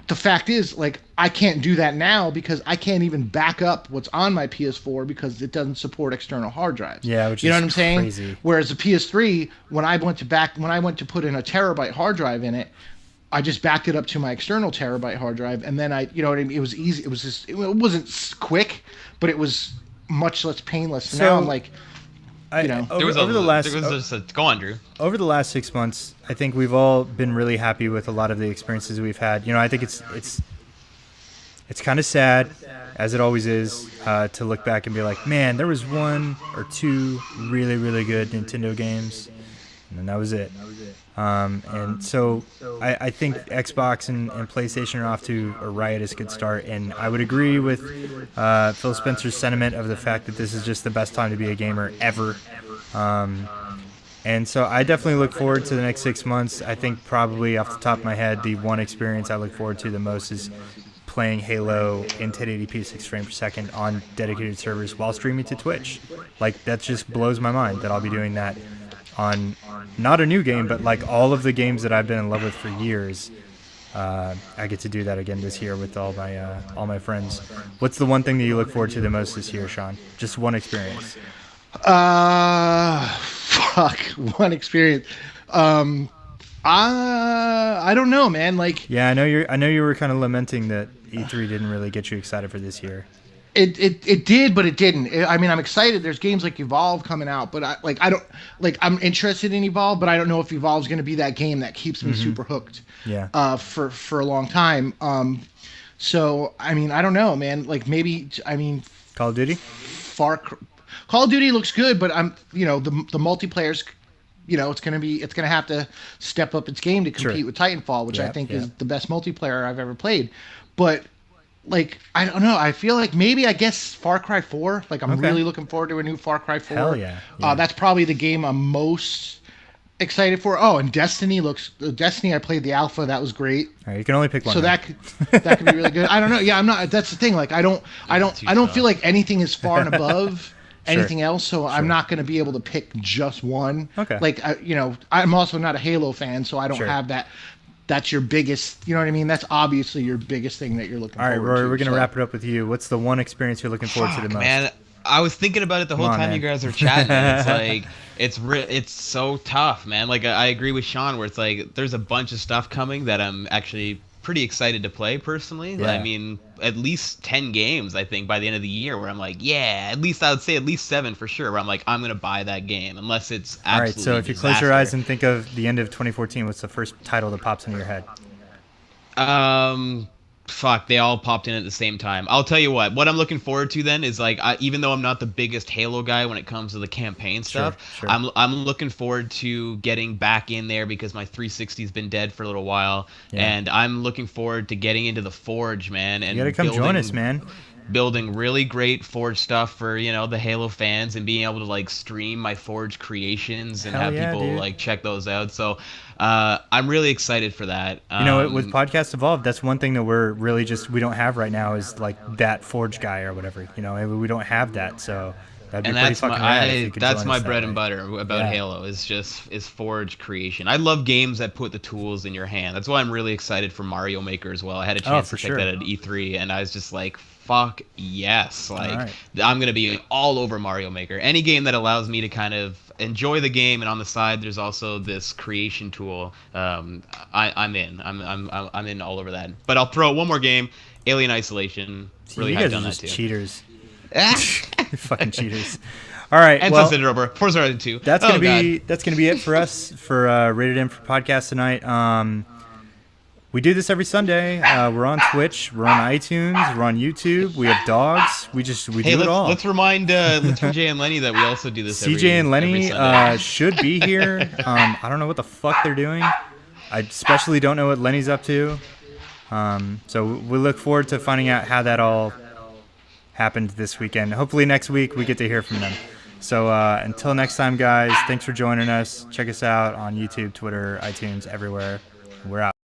the fact is, like, I can't do that now because I can't even back up what's on my PS4 because it doesn't support external hard drives. Yeah, which you know is what I'm saying? crazy. Whereas the PS3, when I went to put in a terabyte hard drive in it, I just backed it up to my external terabyte hard drive, and then you know what I mean? It was easy. It was just, it wasn't quick, but it was much less painless. So, now I'm like, I, you know. over the last Go on, Drew. over the last 6 months, I think we've all been really happy with a lot of the experiences we've had. You know, I think it's kind of sad, as it always is, to look back and be like, man, there was 1 or 2 really, really good Nintendo games, and then that was it. And so I think Xbox and PlayStation are off to a riotous good start, and I would agree with Phil Spencer's sentiment of the fact that this is just the best time to be a gamer ever. And so I definitely look forward to the next 6 months. I think probably off the top of my head, the one experience I look forward to the most is playing Halo in 1080p 6 frames per second on dedicated servers while streaming to Twitch. Like, that just blows my mind that I'll be doing that on not a new game, but like all of the games that I've been in love with for years. I get to do that again this year with all my friends. What's the one thing that you look forward to the most this year, Sean? Just one experience. Fuck, one experience. I don't know, man. Like, Yeah, I know you were kind of lamenting that E3 didn't really get you excited for this year. It did, but it didn't. I mean, I'm excited. There's games like Evolve coming out, but I don't like. I'm interested in Evolve, but I don't know if Evolve's going to be that game that keeps me super hooked. Yeah. For a long time. So I mean, I don't know, man. Like maybe I mean, Call of Duty. Call of Duty looks good, but the multiplayer's it's gonna have to step up its game to compete Sure. with Titanfall, which I Yep, think yep. is the best multiplayer I've ever played. But like I don't know, I feel like maybe I guess Far Cry 4. Like I'm Okay. really looking forward to a new Far Cry 4. Hell yeah, yeah. That's probably the game I'm most excited for. Oh, and Destiny. I played the alpha. That was great. All right, you can only pick one. So then. that could be really good. I don't know. Yeah, I'm not. That's the thing. Like I don't feel like anything is far and above anything else. So I'm not going to be able to pick just one. Okay. Like I'm also not a Halo fan, so I don't Sure. have that. That's your biggest. You know what I mean? That's obviously your biggest thing that you're looking All right, forward Rory, to. we're gonna so. wrap it up with you. What's the one experience you're looking forward to the Fuck, most? man. I was thinking about it the whole Come on, time man. you guys were chatting. It's like it's so tough, man. Like I agree with Sean, where it's like there's a bunch of stuff coming that I'm actually pretty excited to play personally. Yeah. I mean, at least 10 games I think by the end of the year where I'm like, yeah, at least I would say at least 7 for sure. Where I'm like, I'm gonna buy that game unless it's absolutely. All right, so if you close your disaster. eyes and think of the end of 2014, what's the first title that pops into your head? Fuck, they all popped in at the same time. I'll tell you what I'm looking forward to then is like, even though I'm not the biggest Halo guy when it comes to the campaign stuff, sure. I'm looking forward to getting back in there because my 360's been dead for a little while, Yeah. and I'm looking forward to getting into the Forge, man. And You gotta come join us, man. building really great Forge stuff for the Halo fans and being able to like stream my Forge creations and Hell have yeah, people dude. like check those out. So I'm really excited for that. With Podcast Evolved, that's one thing that we don't have right now is like that Forge guy or whatever. We don't have that, so that'd be And pretty that's fucking rad if you my could that's join my us that bread way. and butter about Yeah. Halo is Forge creation. I love games that put the tools in your hand. That's why I'm really excited for Mario Maker as well. I had a chance for to check sure. that at E3 and I was just like, fuck yes. Like right. I'm going to be all over Mario Maker. Any game that allows me to kind of enjoy the game and on the side there's also this creation tool. I'm in. I'm in all over that. But I'll throw out one more game, Alien Isolation. Really you hyped guys on are that just too. cheaters. You're fucking cheaters. All right, And well, Sunset Over. Forza Horizon 2. that's Oh, gonna God. be it for us for Rated M for podcast tonight. We do this every Sunday. We're on Twitch, we're on iTunes, we're on YouTube. We have dogs. We do it all. Let's remind CJ and Lenny that we also do this. CJ and every Lenny Sunday. should be here. I don't know what the fuck they're doing. I especially don't know what Lenny's up to. So we look forward to finding out how that all happened this weekend. Hopefully next week we get to hear from them. So until next time, guys, thanks for joining us. Check us out on YouTube, Twitter, iTunes, everywhere. We're out.